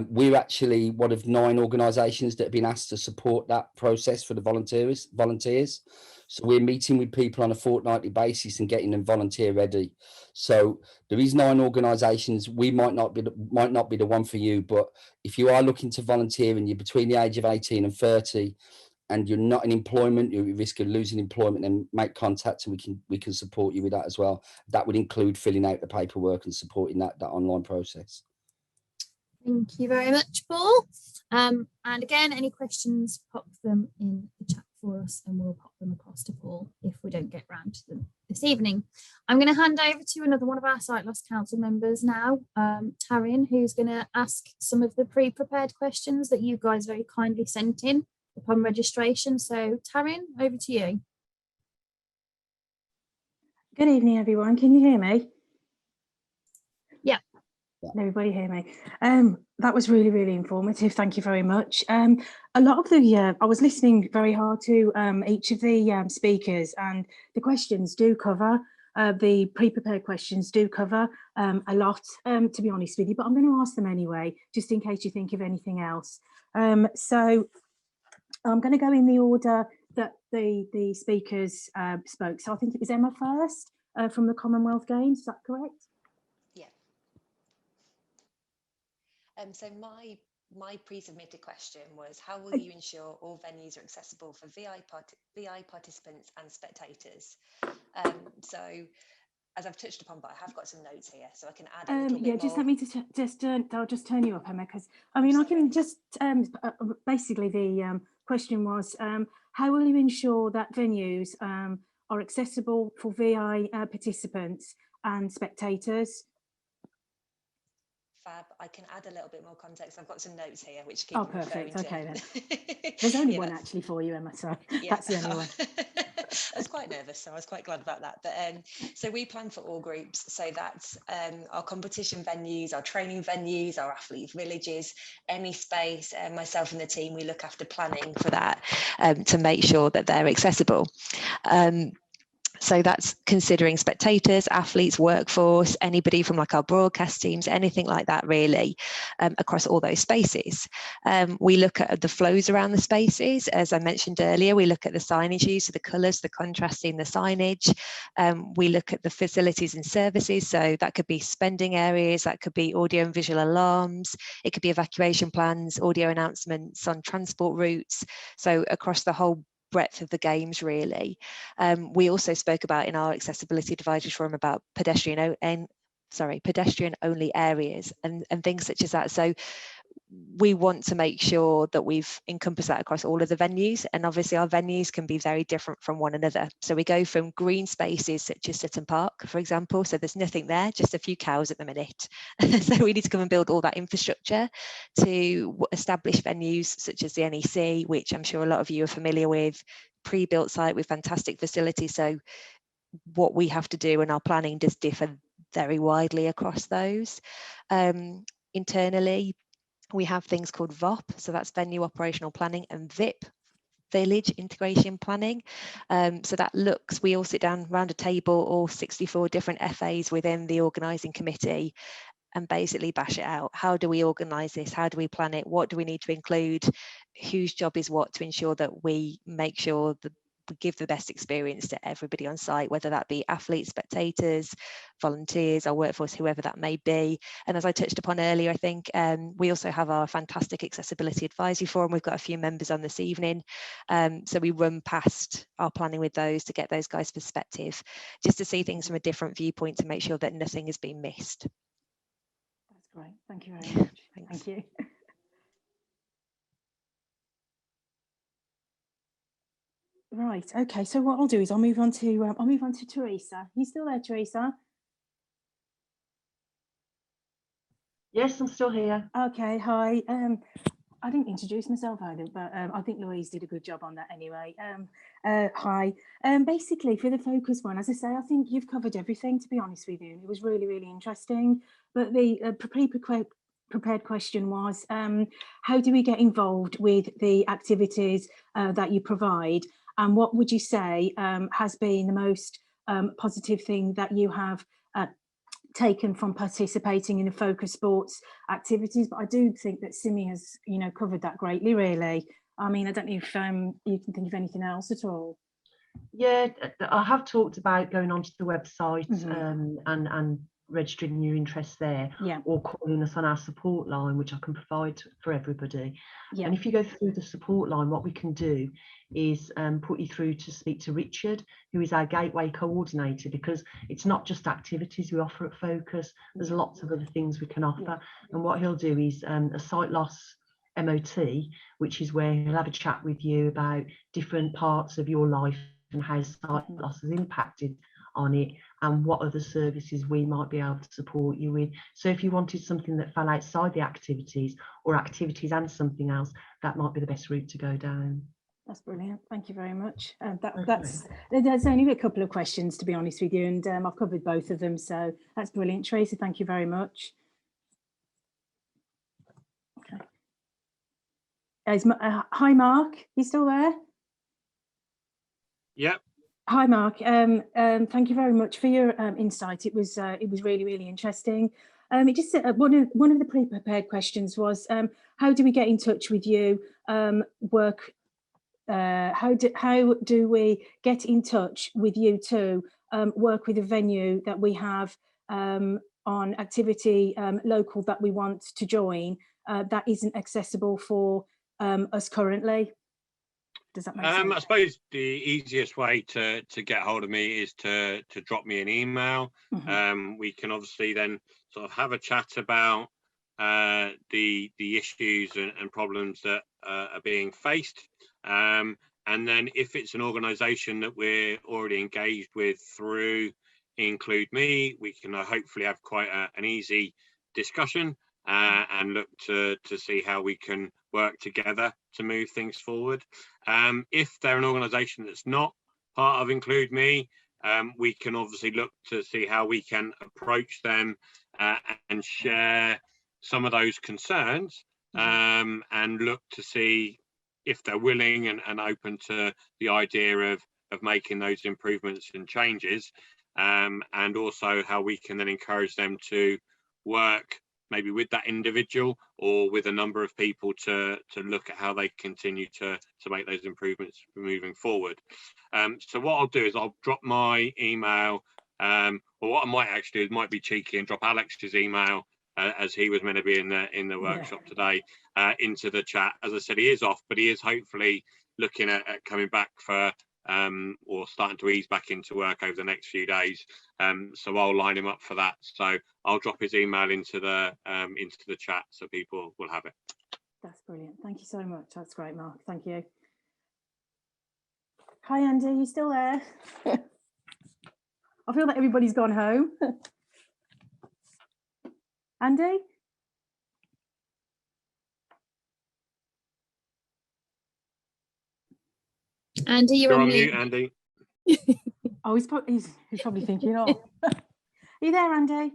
We're actually one of 9 organisations that have been asked to support that process for the volunteers. So we're meeting with people on a fortnightly basis and getting them volunteer ready. So there is 9 organisations. We might not be the one for you, but if you are looking to volunteer and you're between the age of 18 and 30 and you're not in employment, you're at risk of losing employment, then make contact and we can support you with that as well. That would include filling out the paperwork and supporting that online process. Thank you very much, Paul. And again, any questions, pop them in the chat for us and we'll pop them across to Paul if we don't get round to them this evening. I'm going to hand over to another one of our Sight Loss Council members now, Taryn, who's going to ask some of the pre-prepared questions that you guys very kindly sent in upon registration. So Taryn, over to you. Good evening, everyone. Can you hear me? Yeah. Can everybody hear me? That was really, really informative. Thank you very much. A lot of the, I was listening very hard to each of the speakers, and the questions do cover, the pre-prepared questions do cover a lot, to be honest with you, but I'm going to ask them anyway, just in case you think of anything else. So I'm going to go in the order that the speakers spoke. So I think it was Emma first from the Commonwealth Games, is that correct? Yeah. So my my pre-submitted question was, how will you ensure all venues are accessible for VI participants and spectators? So, as I've touched upon, but I have got some notes here, so I can add a little bit more. Just let me I'll just turn you up, Emma, because I mean, I can just basically the question was, how will you ensure that venues are accessible for VI participants and spectators? Fab. I can add a little bit more context. I've got some notes here which keep perfect. Okay, then. There's only one actually for you, Emma, so that's the only one. I was quite nervous, so I was quite glad about that. But so we plan for all groups, so that's our competition venues, our training venues, our athlete villages, any space. Myself and the team, we look after planning for that to make sure that they're accessible. So that's considering spectators, athletes, workforce, anybody from like our broadcast teams, anything like that really, across all those spaces. We look at the flows around the spaces. As I mentioned earlier, we look at the signage use, so the colours, the contrasting, the signage. We look at the facilities and services. So that could be spending areas, that could be audio and visual alarms. It could be evacuation plans, audio announcements on transport routes. So across the whole breadth of the games really. We also spoke about in our accessibility advisory forum about pedestrian only areas and things such as that. So we want to make sure that we've encompassed that across all of the venues, and obviously our venues can be very different from one another. So we go from green spaces such as Sutton Park, for example, so there's nothing there, just a few cows at the minute. So we need to come and build all that infrastructure, to establish venues such as the NEC, which I'm sure a lot of you are familiar with, pre-built site with fantastic facilities. So what we have to do and our planning does differ very widely across those. Internally, we have things called VOP, so that's venue operational planning, and VIP, village integration planning. So that looks, we all sit down around a table, all 64 different FAs within the organising committee, and basically bash it out. How do we organise this? How do we plan it? What do we need to include? Whose job is what, to ensure that we make sure that we give the best experience to everybody on site, whether that be athletes, spectators, volunteers, our workforce, whoever that may be. And as I touched upon earlier, I think we also have our fantastic accessibility advisory forum. We've got a few members on this evening. So we run past our planning with those to get those guys' perspective, just to see things from a different viewpoint, to make sure that nothing has been missed. That's great. Thank you very much. Thank you. Right. Okay. So what I'll do is I'll move on to Theresa. You still there, Theresa? Yes, I'm still here. Okay. Hi. I didn't introduce myself either, but I think Louise did a good job on that anyway. Hi. Basically, for the focus one, as I say, I think you've covered everything, to be honest with you. It was really, really interesting. But the prepared question was, how do we get involved with the activities that you provide? And what would you say has been the most positive thing that you have taken from participating in the focus sports activities? But I do think that Simi has, covered that greatly, really. I mean, I don't know if you can think of anything else at all. Yeah, I have talked about going onto the website and registering your interest there, or calling us on our support line, which I can provide for everybody. And if you go through the support line, what we can do is put you through to speak to Richard, who is our gateway coordinator, because it's not just activities we offer at Focus, there's lots of other things we can offer. And what he'll do is a sight loss MOT, which is where he'll have a chat with you about different parts of your life and how sight loss has impacted on it, and what other services we might be able to support you with. So if you wanted something that fell outside the activities, or activities and something else, that might be the best route to go down. That's brilliant. Thank you very much. There's only a couple of questions, to be honest with you, and I've covered both of them, so that's brilliant. Tracy, thank you very much. Okay. Hi, Mark. You still there? Yep. Hi, Mark. Thank you very much for your insight. It was really, really interesting. It just one of the pre-prepared questions was, how do we get in touch with you? How do we get in touch with you to work with a venue that we have on activity local that we want to join? that isn't accessible for us currently? Does that make sense? I suppose the easiest way to get hold of me is to drop me an email. We can obviously then sort of have a chat about the issues and problems that are being faced. And then if it's an organisation that we're already engaged with through Include Me, we can hopefully have quite an easy discussion and look to see how we can work together to move things forward. If they're an organisation that's not part of Include Me, we can obviously look to see how we can approach them and share some of those concerns and look to see if they're willing and open to the idea of making those improvements and changes, and also how we can then encourage them to work maybe with that individual or with a number of people to look at how they continue to make those improvements moving forward. So what I'll do is I'll drop my email, or what I might actually do is might be cheeky and drop Alex's email as he was meant to be in the workshop today into the chat. As I said, he is off, but he is hopefully looking at coming back for or starting to ease back into work over the next few days. So I'll line him up for that. So I'll drop his email into the chat so people will have it. That's brilliant. Thank you so much. That's great, Mark. Thank you. Hi, Andy. You still there? I feel that everybody's gone home. Andy? Andy, you're on mute. Andy. Oh, he's probably thinking, oh. Are you there, Andy?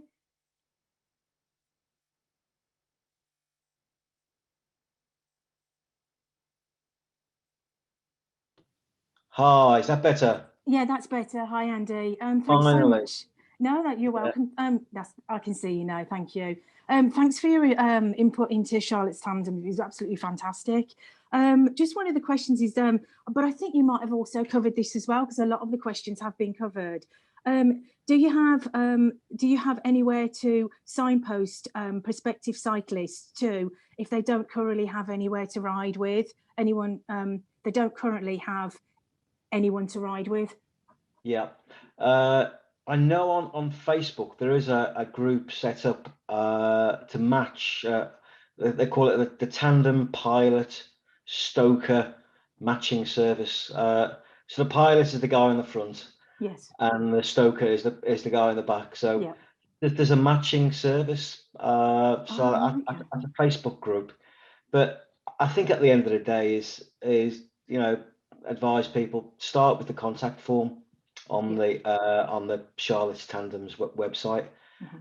Hi, is that better? Yeah, that's better. Hi, Andy. Thanks so much. No, you're welcome. I can see you now. Thank you. Thanks for your input into Charlotte's Tandem. It was absolutely fantastic. Just one of the questions is, but I think you might have also covered this as well, because a lot of the questions have been covered. Do you have anywhere to signpost prospective cyclists to, if they don't currently have anywhere to ride with anyone? They don't currently have anyone to ride with. Yeah, I know on Facebook there is a group set up to match. They call it the Tandem Pilot Stoker Matching Service. So the pilot is the guy in the front, yes, and the stoker is the guy in the back. So yeah. There's a matching service. At a Facebook group, but I think at the end of the day is advise people start with the contact form on the Charlotte's Tandems website,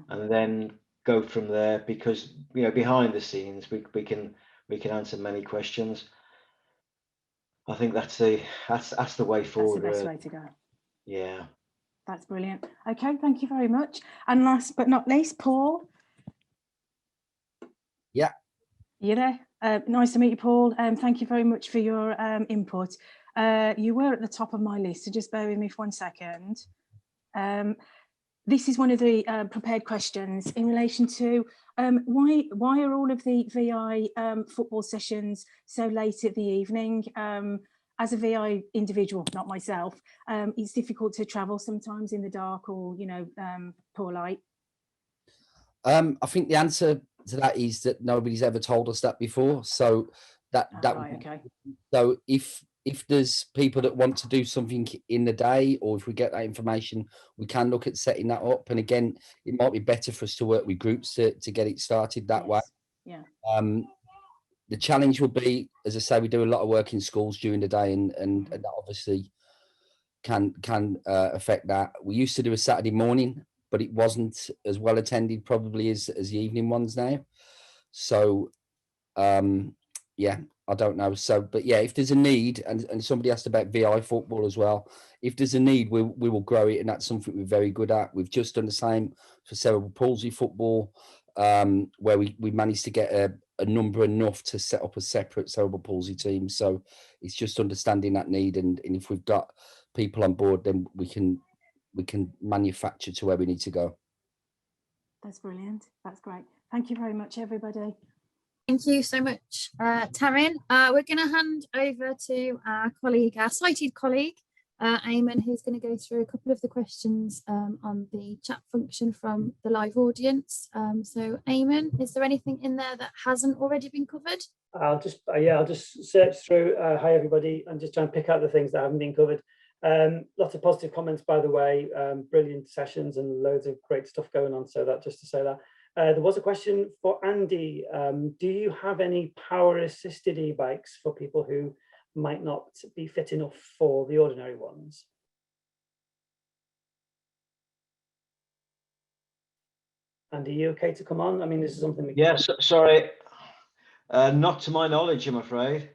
and then go from there, because behind the scenes we can answer many questions. I think that's the way forward. That's the best way to go. Yeah, that's brilliant. Okay, thank you very much. And last but not least, Paul. Yeah. You there? Nice to meet you, Paul. Thank you very much for your input. You were at the top of my list, so just bear with me for 1 second. This is one of the prepared questions in relation to why are all of the VI football sessions so late at the evening? As a VI individual, not myself, it's difficult to travel sometimes in the dark or poor light. I think the answer to that is that nobody's ever told us that before. So right, okay. So if there's people that want to do something in the day, or if we get that information, we can look at setting that up. And again, it might be better for us to work with groups to get it started that way. Yeah. The challenge will be, as I say, we do a lot of work in schools during the day, and that obviously can affect that. We used to do a Saturday morning, but it wasn't as well attended probably as the evening ones now. So yeah, I don't know. So, but yeah, if there's a need, and somebody asked about VI football as well, if there's a need, we will grow it, and that's something we're very good at. We've just done the same for cerebral palsy football, where we managed to get a number enough to set up a separate cerebral palsy team. So it's just understanding that need, and if we've got people on board, then we can manufacture to where we need to go. That's brilliant. That's great. Thank you very much, everybody. Thank you so much, Taryn. We're going to hand over to our colleague, our sighted colleague, Eamon, who's going to go through a couple of the questions on the chat function from the live audience. So Eamon, is there anything in there that hasn't already been covered? I'll just search through. Hi everybody, and just try and pick out the things that haven't been covered. Lots of positive comments, by the way. Brilliant sessions and loads of great stuff going on. So that, just to say that. There was a question for Andy. Do you have any power assisted e-bikes for people who might not be fit enough for the ordinary ones? Andy, are you okay to come on? I mean, this is something we Yes, sorry. Not to my knowledge, I'm afraid.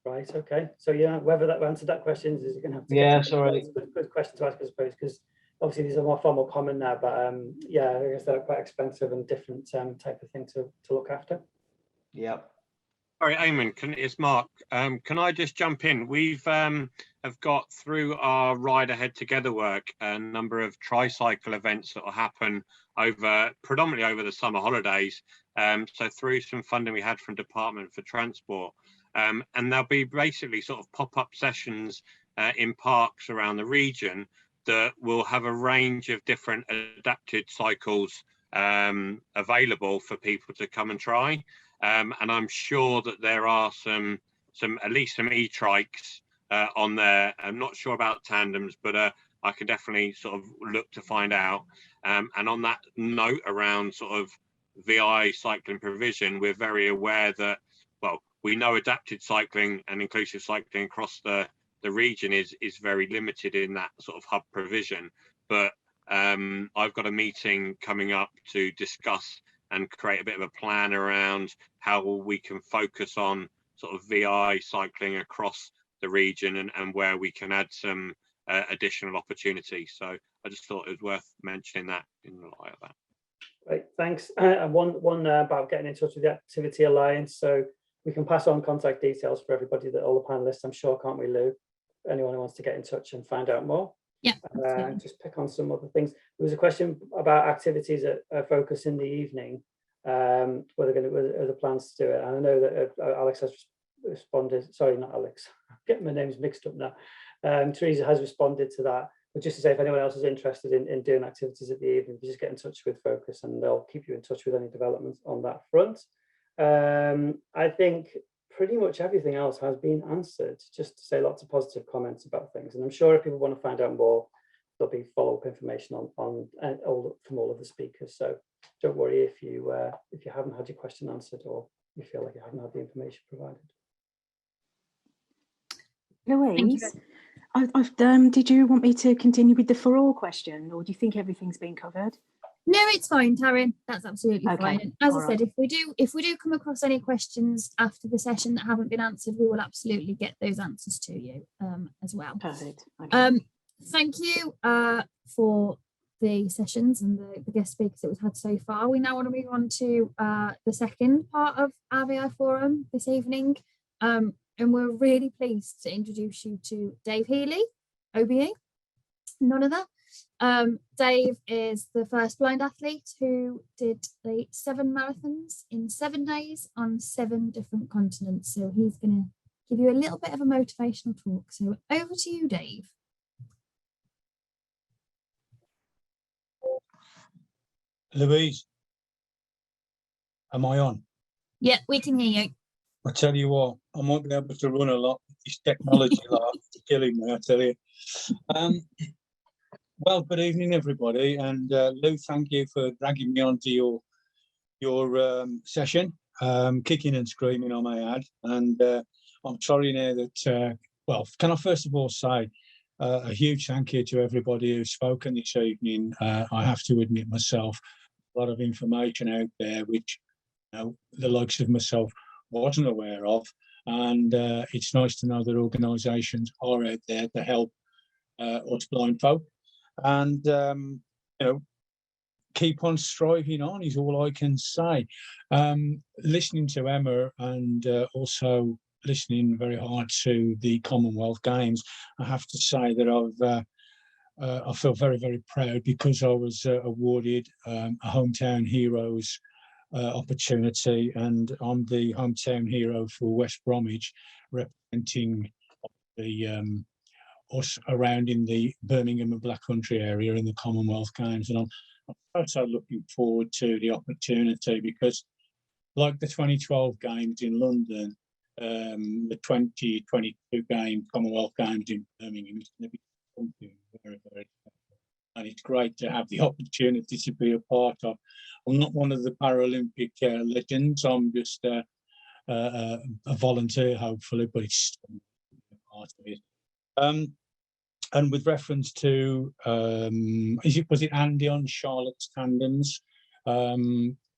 Right, okay. So yeah, whether that answered that question is going to have to. Yeah, sorry. It's a good question to ask, I suppose, because obviously these are far more common now, but yeah, I guess they're quite expensive and different type of thing to look after. Yeah. Sorry, Eamon, it's Mark. Can I just jump in? We've have got through our Ride Ahead Together work a number of tricycle events that will happen predominantly over the summer holidays. So through some funding we had from Department for Transport, and there'll be basically sort of pop-up sessions in parks around the region that will have a range of different adapted cycles available for people to come and try. And I'm sure that there are some at least some e-trikes on there. I'm not sure about tandems, but I can definitely sort of look to find out. And on that note around sort of VI cycling provision, we're very aware that, well, we know adapted cycling and inclusive cycling across the region is very limited in that sort of hub provision. But I've got a meeting coming up to discuss and create a bit of a plan around how we can focus on sort of VI cycling across the region and where we can add some additional opportunities. So I just thought it was worth mentioning that in the light of that. Great, thanks. And one about getting in touch with the Activity Alliance. So we can pass on contact details for everybody, that all the panelists, I'm sure, can't we, Lou? Anyone who wants to get in touch and find out more. Yeah. Just pick on some other things. There was a question about activities at Focus in the evening. Are the plans to do it? And I know that Alex has responded. Sorry, not Alex. I'm getting my names mixed up now. Theresa has responded to that. But just to say, if anyone else is interested in doing activities at the evening, just get in touch with Focus and they'll keep you in touch with any developments on that front. I think pretty much everything else has been answered. Just to say, lots of positive comments about things, and I'm sure if people want to find out more, there'll be follow-up information from all of the speakers. So don't worry if you haven't had your question answered or you feel like you haven't had the information provided. Louise, did you want me to continue with the for all question, or do you think everything's been covered? No, it's fine, Taryn. That's absolutely Okay. fine. And as All I said, right. if we do come across any questions after the session that haven't been answered, we will absolutely get those answers to you as well. Perfect. Okay. Thank you for the sessions and the guest speakers that we've had so far. We now want to move on to the second part of our VI forum this evening. And we're really pleased to introduce you to Dave Heeley, OBE, none other. Dave is the first blind athlete who did the 7 marathons in 7 days on 7 different continents. So he's going to give you a little bit of a motivational talk. So over to you, Dave. Louise, am I on? Yeah, we can hear you. I tell you what, I might be able to run a lot. This technology is killing me, I tell you. Well, good evening, everybody. And Lou, thank you for dragging me onto your session, kicking and screaming, I may add. And I'm sorry now that, well, can I first of all say a huge thank you to everybody who's spoken this evening. I have to admit myself, a lot of information out there, which the likes of myself wasn't aware of. And it's nice to know that organisations are out there to help us blind folk. And keep on striving on is all I can say. Listening to Emma and also listening very hard to the Commonwealth Games, I have to say that I feel very, very proud because I was awarded a Hometown Heroes opportunity, and I'm the hometown hero for West Bromwich, representing the us around in the Birmingham and Black Country area in the Commonwealth Games, and I'm also looking forward to the opportunity because, like the 2012 Games in London, the 2022 Commonwealth Games in Birmingham is going to be something very, very special, and it's great to have the opportunity to be a part of. I'm not one of the Paralympic legends. I'm just a volunteer, hopefully, but it's still a part of it. And with reference to, was it Andy on Charlotte's Tandems?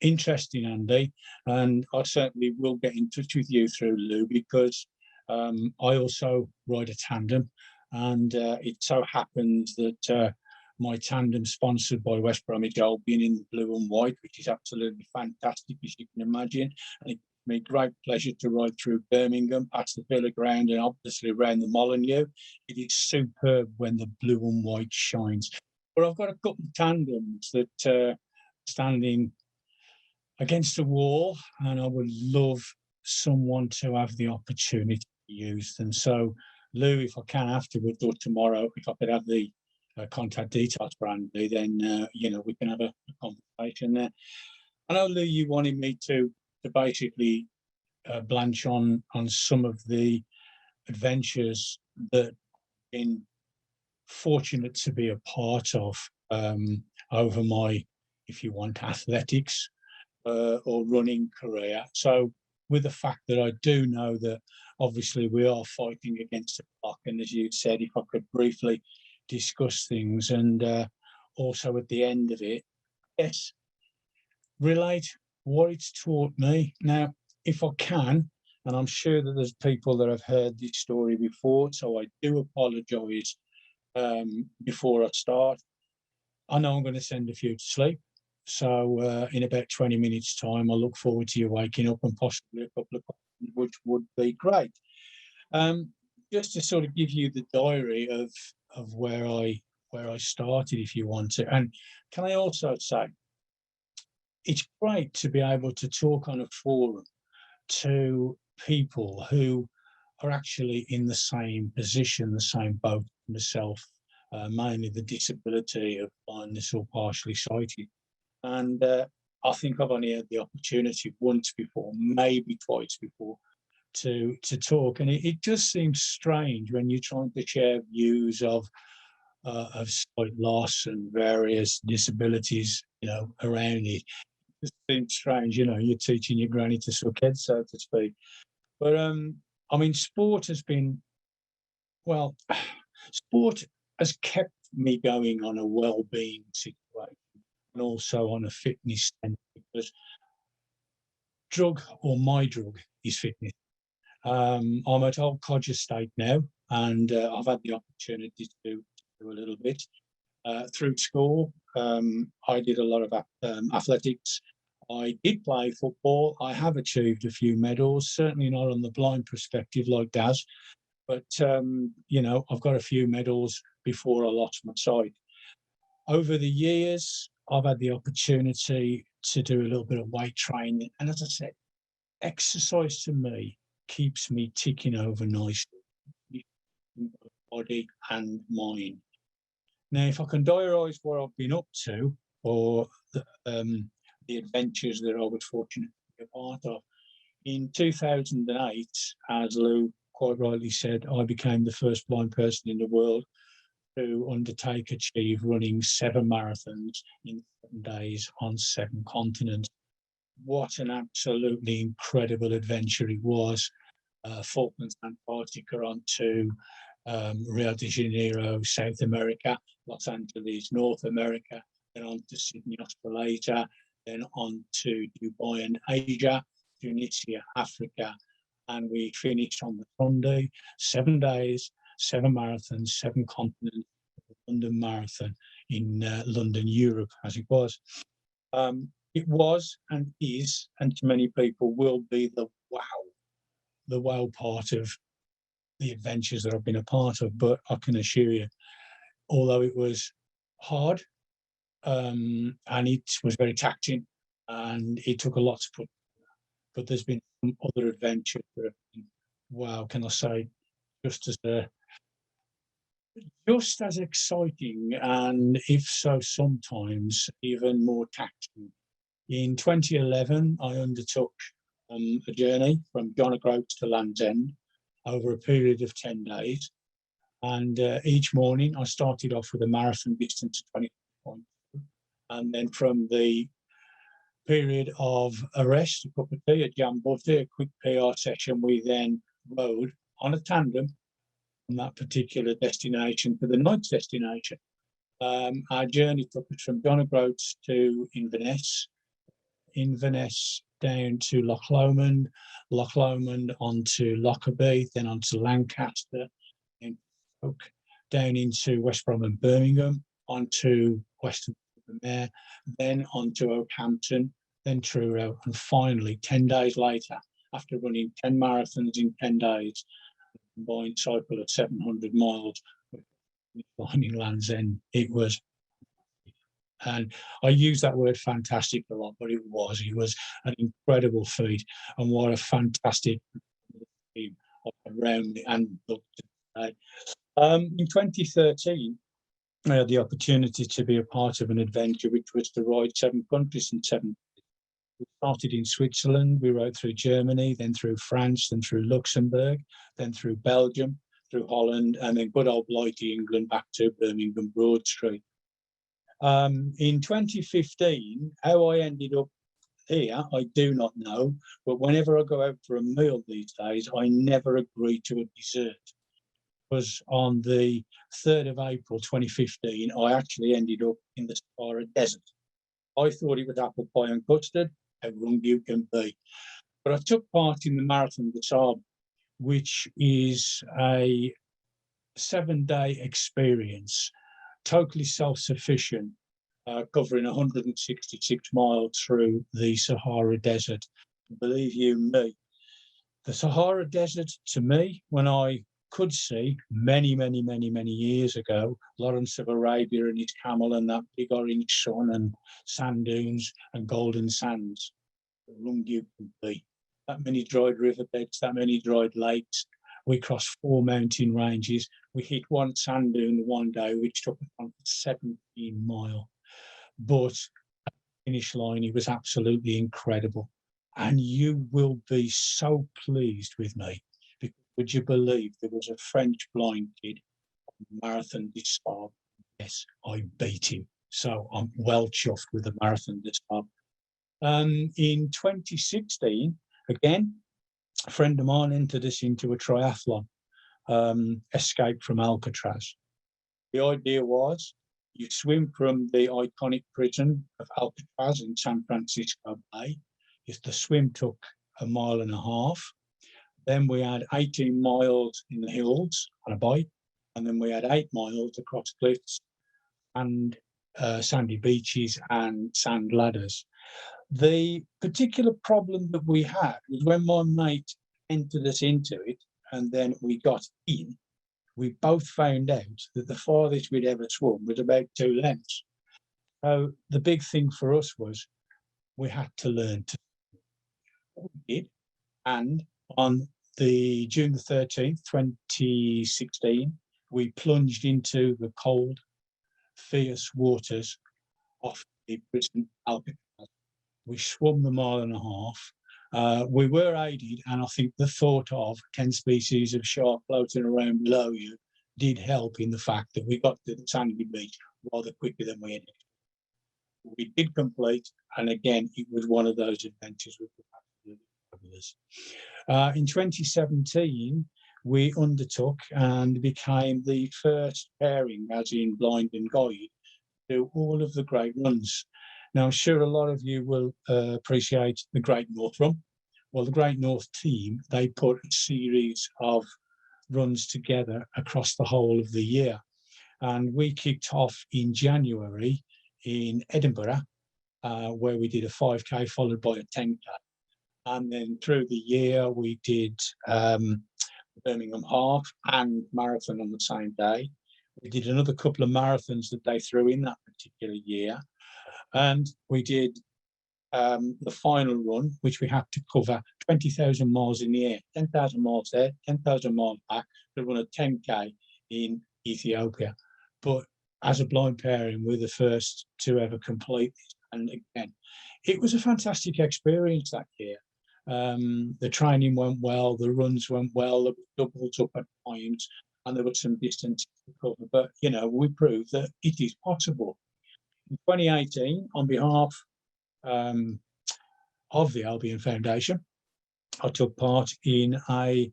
Interesting, Andy, and I certainly will get in touch with you through Lou, because I also ride a tandem, and it so happens that my tandem sponsored by West Bromwich Albion in the blue and white, which is absolutely fantastic, as you can imagine, and it me great pleasure to ride through Birmingham, past the Villa Ground, and obviously around the Molyneux. It is superb when the blue and white shines. But I've got a couple of tandems that standing against the wall, and I would love someone to have the opportunity to use them. So, Lou, if I can afterwards or tomorrow, if I could have the contact details for Andy, then you know, we can have a conversation there. I know, Lou, you wanted me to basically blanch on some of the adventures that I've been fortunate to be a part of over my, if you want, athletics or running career. So with the fact that I do know that obviously we are fighting against the clock, and as you said, if I could briefly discuss things, and also at the end of it, yes, relate what it's taught me. Now, if I can, and I'm sure that there's people that have heard this story before, so I do apologise before I start. I know I'm going to send a few to sleep, so in about 20 minutes' time, I look forward to you waking up and possibly a couple of questions, which would be great. Just to sort of give you the diary of where I started, if you want to. And can I also say, it's great to be able to talk on a forum to people who are actually in the same position, the same boat as myself, mainly the disability of blindness or partially sighted. And I think I've only had the opportunity once before, maybe twice before, to talk. And it just seems strange when you're trying to share views of sight loss and various disabilities, you know, around it. It seems strange, you know, you're teaching your granny to suck head, so to speak. But I mean, sport has been, well, sport has kept me going on a well-being situation and also on a fitness sense, because my drug is fitness. I'm at Old Codger Estate now, and I've had the opportunity to do a little bit. Through school, I did a lot of athletics. I did play football. I have achieved a few medals, certainly not on the blind perspective like Daz, but, you know, I've got a few medals before I lost my sight. Over the years, I've had the opportunity to do a little bit of weight training. And as I said, exercise to me keeps me ticking over nicely, body and mind. Now, if I can diarise what I've been up to, or the adventures that I was fortunate to be a part of, in 2008, as Lou quite rightly said, I became the first blind person in the world to achieve running 7 marathons in 7 days on 7 continents. What an absolutely incredible adventure it was. Falklands, Antarctica, on to Rio de Janeiro, South America, Los Angeles, North America, then on to Sydney, Australasia, then on to Dubai and Asia, Tunisia, Africa, and we finished on the Sunday, 7 days, 7 marathons, 7 continents, London Marathon in London, Europe, as it was. It was and is, and to many people will be the wow part of the adventures that I've been a part of. But I can assure you, although it was hard and it was very taxing, and it took a lot to put. But there's been some other adventures that have been, wow, can I say, just as exciting, and if so, sometimes even more taxing. In 2011, I undertook a journey from John O'Groats to Land's End over a period of 10 days. And each morning I started off with a marathon distance of 20 points. And then from the period of a rest, a cup of tea, a jam butter, a quick PR session, we then rode on a tandem from that particular destination to the next destination. Our journey took us from John O'Groats to Inverness down to Loch Lomond onto Lockerbie, then onto Lancaster, then down into West Brom and Birmingham, onto Weston-super-Mare, then onto Oakhampton, then Truro, and finally, 10 days later, after running 10 marathons in 10 days, a combined cycle of 700 miles, finding Land's End. It was, and I use that word fantastic a lot, but it was an incredible feat, and what a fantastic team around me and looked at. In 2013, I had the opportunity to be a part of an adventure which was to ride 7 countries in 7 days. We started in Switzerland, we rode through Germany, then through France, then through Luxembourg, then through Belgium, through Holland, and then good old blighty England back to Birmingham Broad Street. In 2015, how I ended up here, I do not know, but whenever I go out for a meal these days, I never agree to a dessert. Was on the 3rd of April 2015, I actually ended up in the Sahara Desert. I thought it was apple pie and custard, how wrong you can be. But I took part in the Marathon des Sables, which is a 7-day experience, totally self-sufficient, covering 166 miles through the Sahara Desert. Believe you me, the Sahara Desert, to me, when I could see many years ago, Lawrence of Arabia and his camel and that big orange sun and sand dunes and golden sands, the wrong you can be. That many dried riverbeds, that many dried lakes. We crossed 4 mountain ranges. We hit one sand dune one day, which took us on 17 miles. But at the finish line, it was absolutely incredible. And you will be so pleased with me. Because would you believe there was a French blind kid on the Marathon des Sables? Yes, I beat him. So I'm well chuffed with the Marathon des Sables. In 2016, again, a friend of mine entered us into a triathlon, escape from Alcatraz. The idea was you swim from the iconic prison of Alcatraz in San Francisco Bay. The swim took 1.5 miles. Then we had 18 miles in the hills on a bike, and then we had 8 miles across cliffs and sandy beaches and sand ladders. The particular problem that we had was when my mate entered us into it and then we got in, we both found out that the farthest we'd ever swum was about 2 lengths. So the big thing for us was we had to learn to swim. We did. And on the June the 13th, 2016, we plunged into the cold, fierce waters off the prison Alcatraz. We swum the 1.5 miles. We were aided, and I think the thought of 10 species of shark floating around below you did help in the fact that we got to the sandy beach rather quicker than we had. We did complete, and again, it was one of those adventures which was absolutely fabulous. In 2017, we undertook and became the first pairing, as in blind and guide, to do all of the great runs. Now, I'm sure a lot of you will appreciate the Great North Run. Well, the Great North team, they put a series of runs together across the whole of the year. And we kicked off in January in Edinburgh, where we did a 5K followed by a 10K. And then through the year, we did Birmingham half and marathon on the same day. We did another couple of marathons that they threw in that particular year. And we did the final run, which we had to cover 20,000 miles in the air, 10,000 miles there, 10,000 miles back, to run a 10K in Ethiopia. But as a blind pairing, we're the first to ever complete it. And again, it was a fantastic experience that year. The training went well, the runs went well, there were doubles up at times, and there was some distance to cover. But, you know, we proved that it is possible. In 2018, on behalf of the Albion Foundation, I took part in a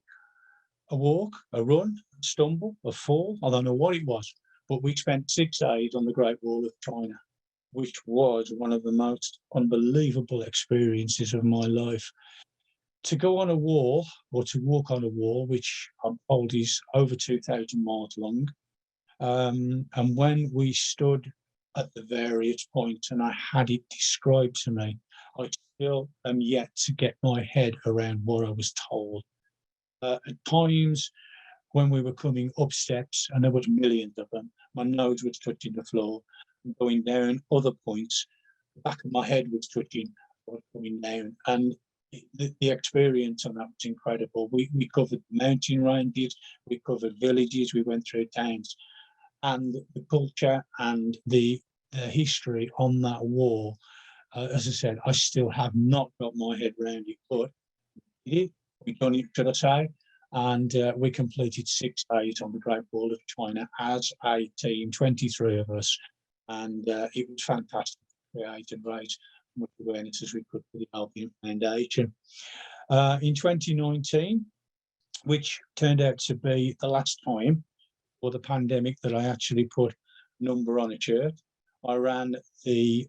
walk, a run, a stumble, a fall. I don't know what it was, but we spent 6 days on the Great Wall of China, which was one of the most unbelievable experiences of my life. To go on a wall, or to walk on a wall, which I'm told is over 2,000 miles long, and when we stood at the various points and I had it described to me, I still am yet to get my head around what I was told. At times when we were coming up steps, and there was millions of them, my nose was touching the floor. Going down other points, the back of my head was touching, I was coming down. And the experience on that was incredible. We covered mountain ranges, we covered villages, we went through towns. And the culture and the history on that wall, as I said, I still have not got my head around it, but we've done it, should I say, and we completed 6 days on the Great Wall of China as a team, 23 of us, and it was fantastic to create and raise as much awareness as we could for the Albion Foundation. In 2019, which turned out to be the last time for the pandemic that I actually put number on a shirt, I ran the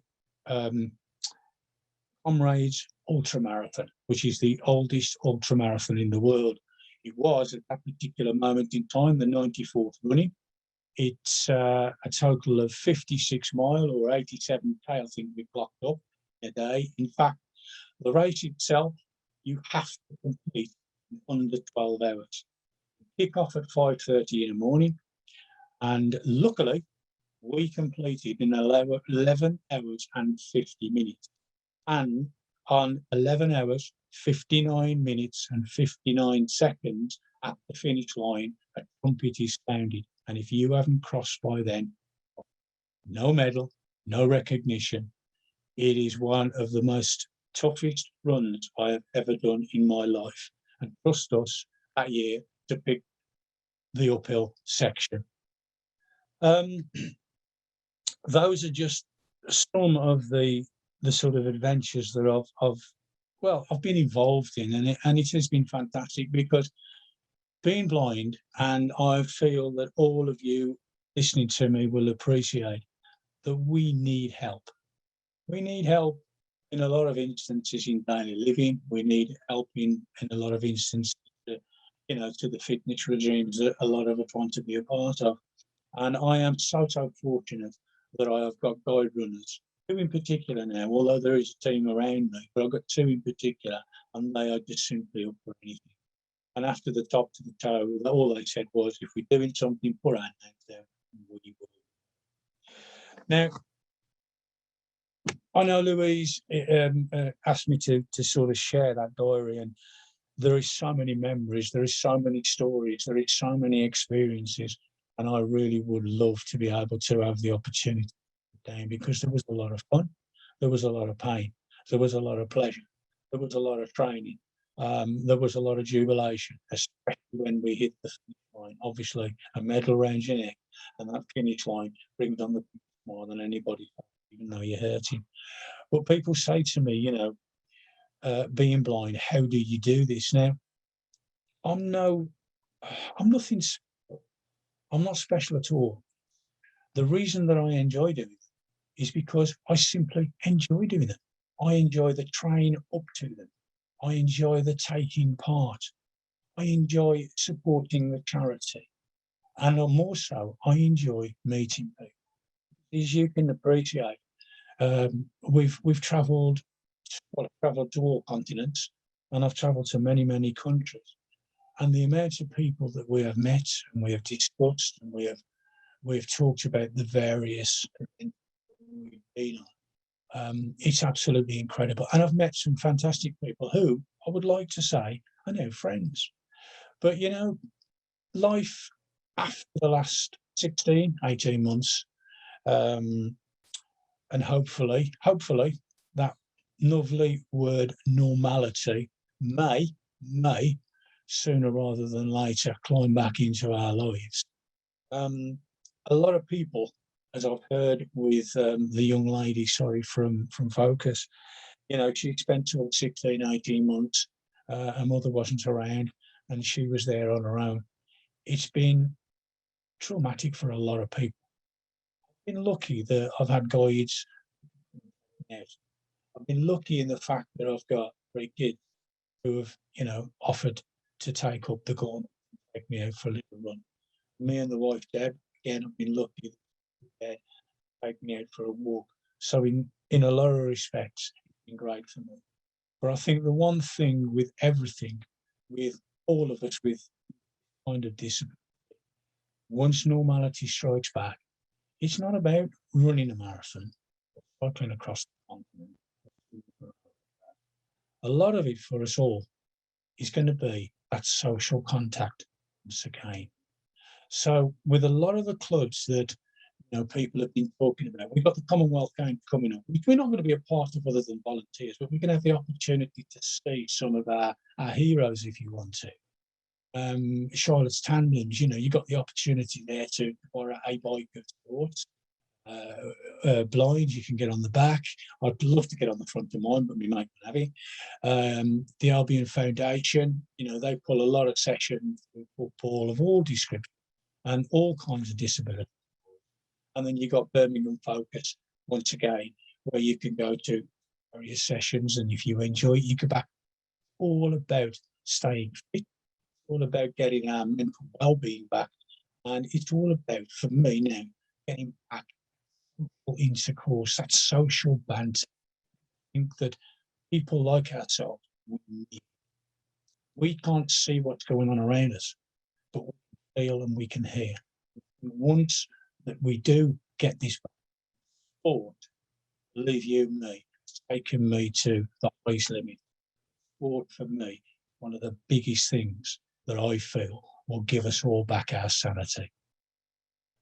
Comrades ultramarathon, which is the oldest ultramarathon in the world. It was, at that particular moment in time, the 94th running. It's a total of 56 mile or 87K, I think we clocked up a day. In fact, the race itself, you have to complete in under 12 hours. Kick off at 5:30 in the morning, and luckily we completed in 11 hours and 50 minutes. And on 11 hours, 59 minutes and 59 seconds at the finish line, a trumpet is sounded. And if you haven't crossed by then, no medal, no recognition. It is one of the most toughest runs I have ever done in my life. And trust us that year to pick the uphill section. Those are just some of the sort of adventures that I've been involved in, and it has been fantastic, because being blind, and I feel that all of you listening to me will appreciate that we need help. We need help in a lot of instances in daily living. We need help in a lot of instances, to the fitness regimes that a lot of us want to be a part of. And I am so fortunate that I have got guide runners, 2 in particular now, although there is a team around me, but I've got 2 in particular, and they are just simply up for anything. And after the top to the toe, all they said was, if we're doing something, put our names down, and we will. Now, I know Louise asked me to sort of share that diary, and there is so many memories, there is so many stories, there is so many experiences, and I really would love to be able to have the opportunity today, because there was a lot of fun, there was a lot of pain, there was a lot of pleasure, there was a lot of training, there was a lot of jubilation, especially when we hit the finish line. Obviously, a medal around your neck, and that finish line brings on the more than anybody, even though you're hurting. But people say to me, being blind, how do you do this? Now, I'm nothing special. I'm not special at all. The reason that I enjoy doing it is because I simply enjoy doing them. I enjoy the train up to them. I enjoy the taking part. I enjoy supporting the charity. And more so, I enjoy meeting people. As you can appreciate, we've travelled, I've travelled to all continents, and I've travelled to many, many countries. And the amount of people that we have met, and we have discussed, and we have talked about the various events we've been It's absolutely incredible. And I've met some fantastic people who I would like to say are now friends. But, you know, life after the last 16, 18 months, and hopefully that lovely word normality may sooner rather than later climb back into our lives. A lot of people, as I've heard with the young lady, from Focus, you know, she spent 16, 18 months, her mother wasn't around and she was there on her own. It's been traumatic for a lot of people. I've been lucky that I've had guides. I've been lucky in the fact that I've got 3 kids who have, you know, offered to take up the gauntlet, take me out for a little run. Me and the wife, Deb, again, I've been lucky to take me out for a walk. So in a lot of respects, it's been great for me. But I think the one thing with everything, with all of us with kind of disability, once normality strikes back, it's not about running a marathon, cycling across the continent. A lot of it for us all is going to be that social contact once again. So with a lot of the clubs that, you know, people have been talking about, we've got the Commonwealth game coming up, which we're not going to be a part of other than volunteers, but we're going to have the opportunity to see some of our heroes if you want to. Charlotte's Tandems, you know, you got the opportunity there to borrow a bike of sorts. Blinds, you can get on the back. I'd love to get on the front of mine, but we might not have it. The Albion Foundation, you know, they pull a lot of sessions for football of all descriptions and all kinds of disabilities. And then you got Birmingham Focus, once again, where you can go to various sessions, and if you enjoy it, you go back. All about staying fit, all about getting our mental well-being back, and it's all about, for me now, getting back intercourse, that social banter. I think that people like ourselves, we can't see what's going on around us, but we can feel and we can hear. Once that we do get this sport, believe you me, it's taken me to the highest limit. Sport for me, one of the biggest things that I feel will give us all back our sanity.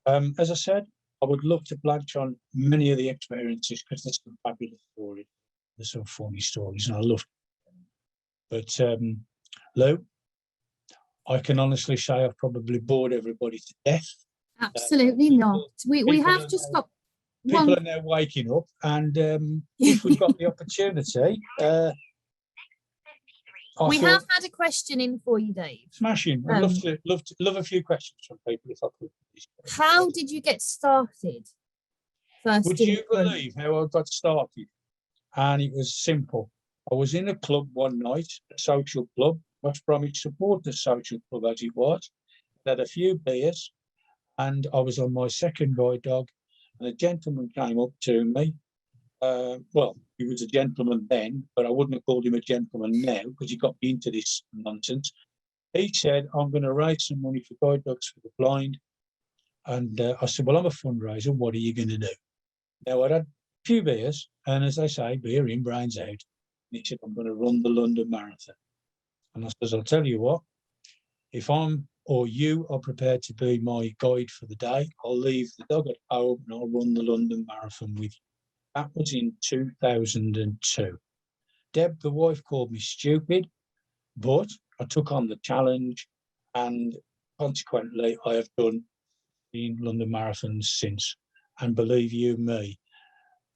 As I said, I would love to blanch on many of the experiences because there's some fabulous stories, there's some funny stories, and I love them. But Lou, I can honestly say I've probably bored everybody to death. Absolutely not. We have just got people one. are now waking up, and if we've got the opportunity, we have had a question in for you, Dave. Smashing. I'd love a few questions from people if I could. How did you get started? Would you believe how I got started? And it was simple. I was in a club one night, a social club, West Bromwich Supporters Social Club as it was. I had a few beers, and I was on my second guide dog, and a gentleman came up to me. Well, he was a gentleman then, but I wouldn't have called him a gentleman now because he got me into this nonsense. He said, I'm going to raise some money for guide dogs for the blind. And I said, well, I'm a fundraiser. What are you going to do? Now, I'd had a few beers, and as they say, beer in, brains out. And he said, I'm going to run the London Marathon. And I says, I'll tell you what, if I'm or you are prepared to be my guide for the day, I'll leave the dog at home and I'll run the London Marathon with you. That was in 2002. Deb, the wife, called me stupid, but I took on the challenge, and consequently, I have done the London Marathons since. And believe you me,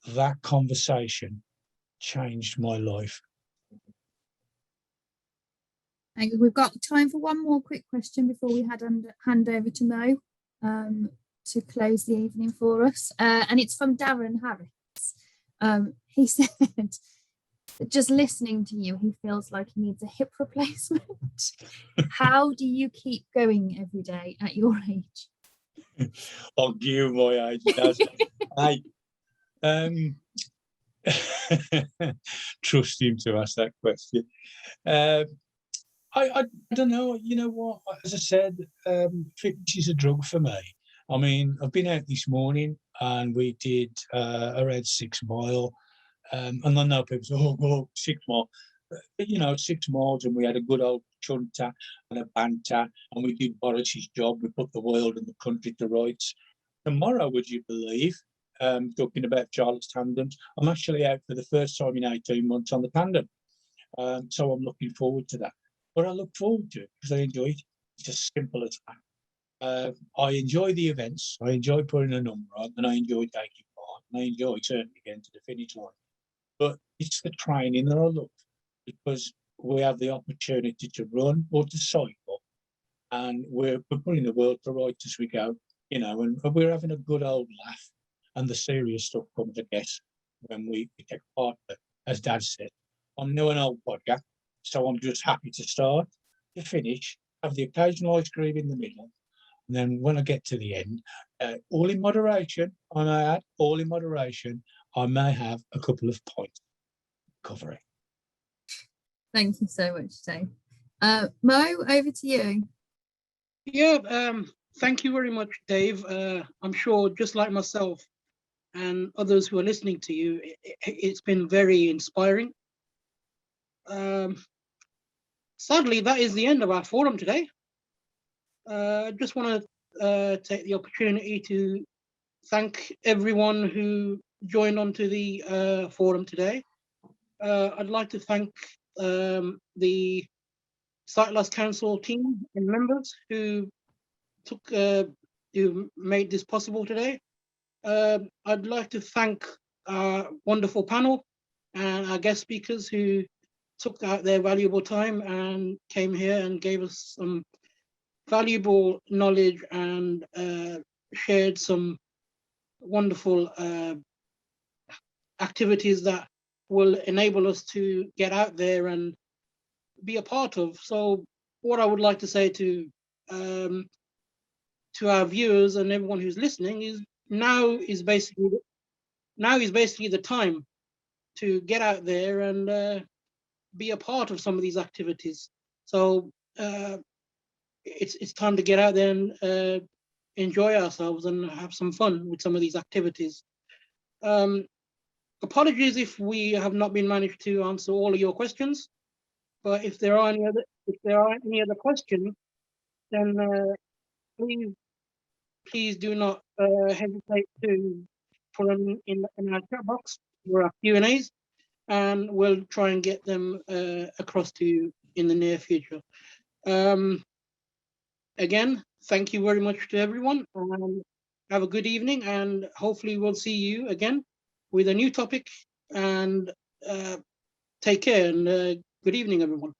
that conversation changed my life. We've got time for one more quick question before we hand over to Mo to close the evening for us. And it's from Darren Harris. He said, just listening to you, he feels like he needs a hip replacement. How do you keep going every day at your age? I'll give you my age. Trust him to ask that question. I don't know. You know what? As I said, fitness is a drug for me. I mean, I've been out this morning and we did around 6 mile. And I know people say, oh, 6 more. But, you know, 6 miles and we had a good old chunter and a banter and we did Boris's job. We put the world and the country to rights. Tomorrow, would you believe, talking about Giles Tandems, I'm actually out for the first time in 18 months on the Tandem. So I'm looking forward to that. But I look forward to it because I enjoy it. It's as simple as that. I enjoy the events. I enjoy putting a number on and I enjoy taking part. And I enjoy certainly getting to the finish line. But it's the training that I love because we have the opportunity to run or to cycle and we're putting the world to rights as we go, you know, and we're having a good old laugh and the serious stuff comes, I guess, when we take part of it. As Dad said, I'm new and old podcast, so I'm just happy to start, to finish, have the occasional ice cream in the middle, and then when I get to the end, all in moderation, I may add, all in moderation, I may have a couple of points covering. Thank you so much, Dave. Mo, over to you. Yeah, thank you very much, Dave. I'm sure just like myself and others who are listening to you, it's been very inspiring. Sadly, that is the end of our forum today. I just want to take the opportunity to thank everyone who joined onto the forum today. I'd like to thank the Sight Loss Council team and members who who made this possible today. I'd like to thank our wonderful panel and our guest speakers who took out their valuable time and came here and gave us some valuable knowledge and shared some wonderful activities that will enable us to get out there and be a part of. So what I would like to say to our viewers and everyone who's listening is now is basically the time to get out there and be a part of some of these activities. So it's time to get out there and enjoy ourselves and have some fun with some of these activities. Apologies if we have not been managed to answer all of your questions, but if there are any other questions, then please do not hesitate to put them in our chat box or our Q&As, and we'll try and get them across to you in the near future. Again, thank you very much to everyone. Have a good evening, and hopefully we'll see you again with a new topic. And take care, and good evening, everyone.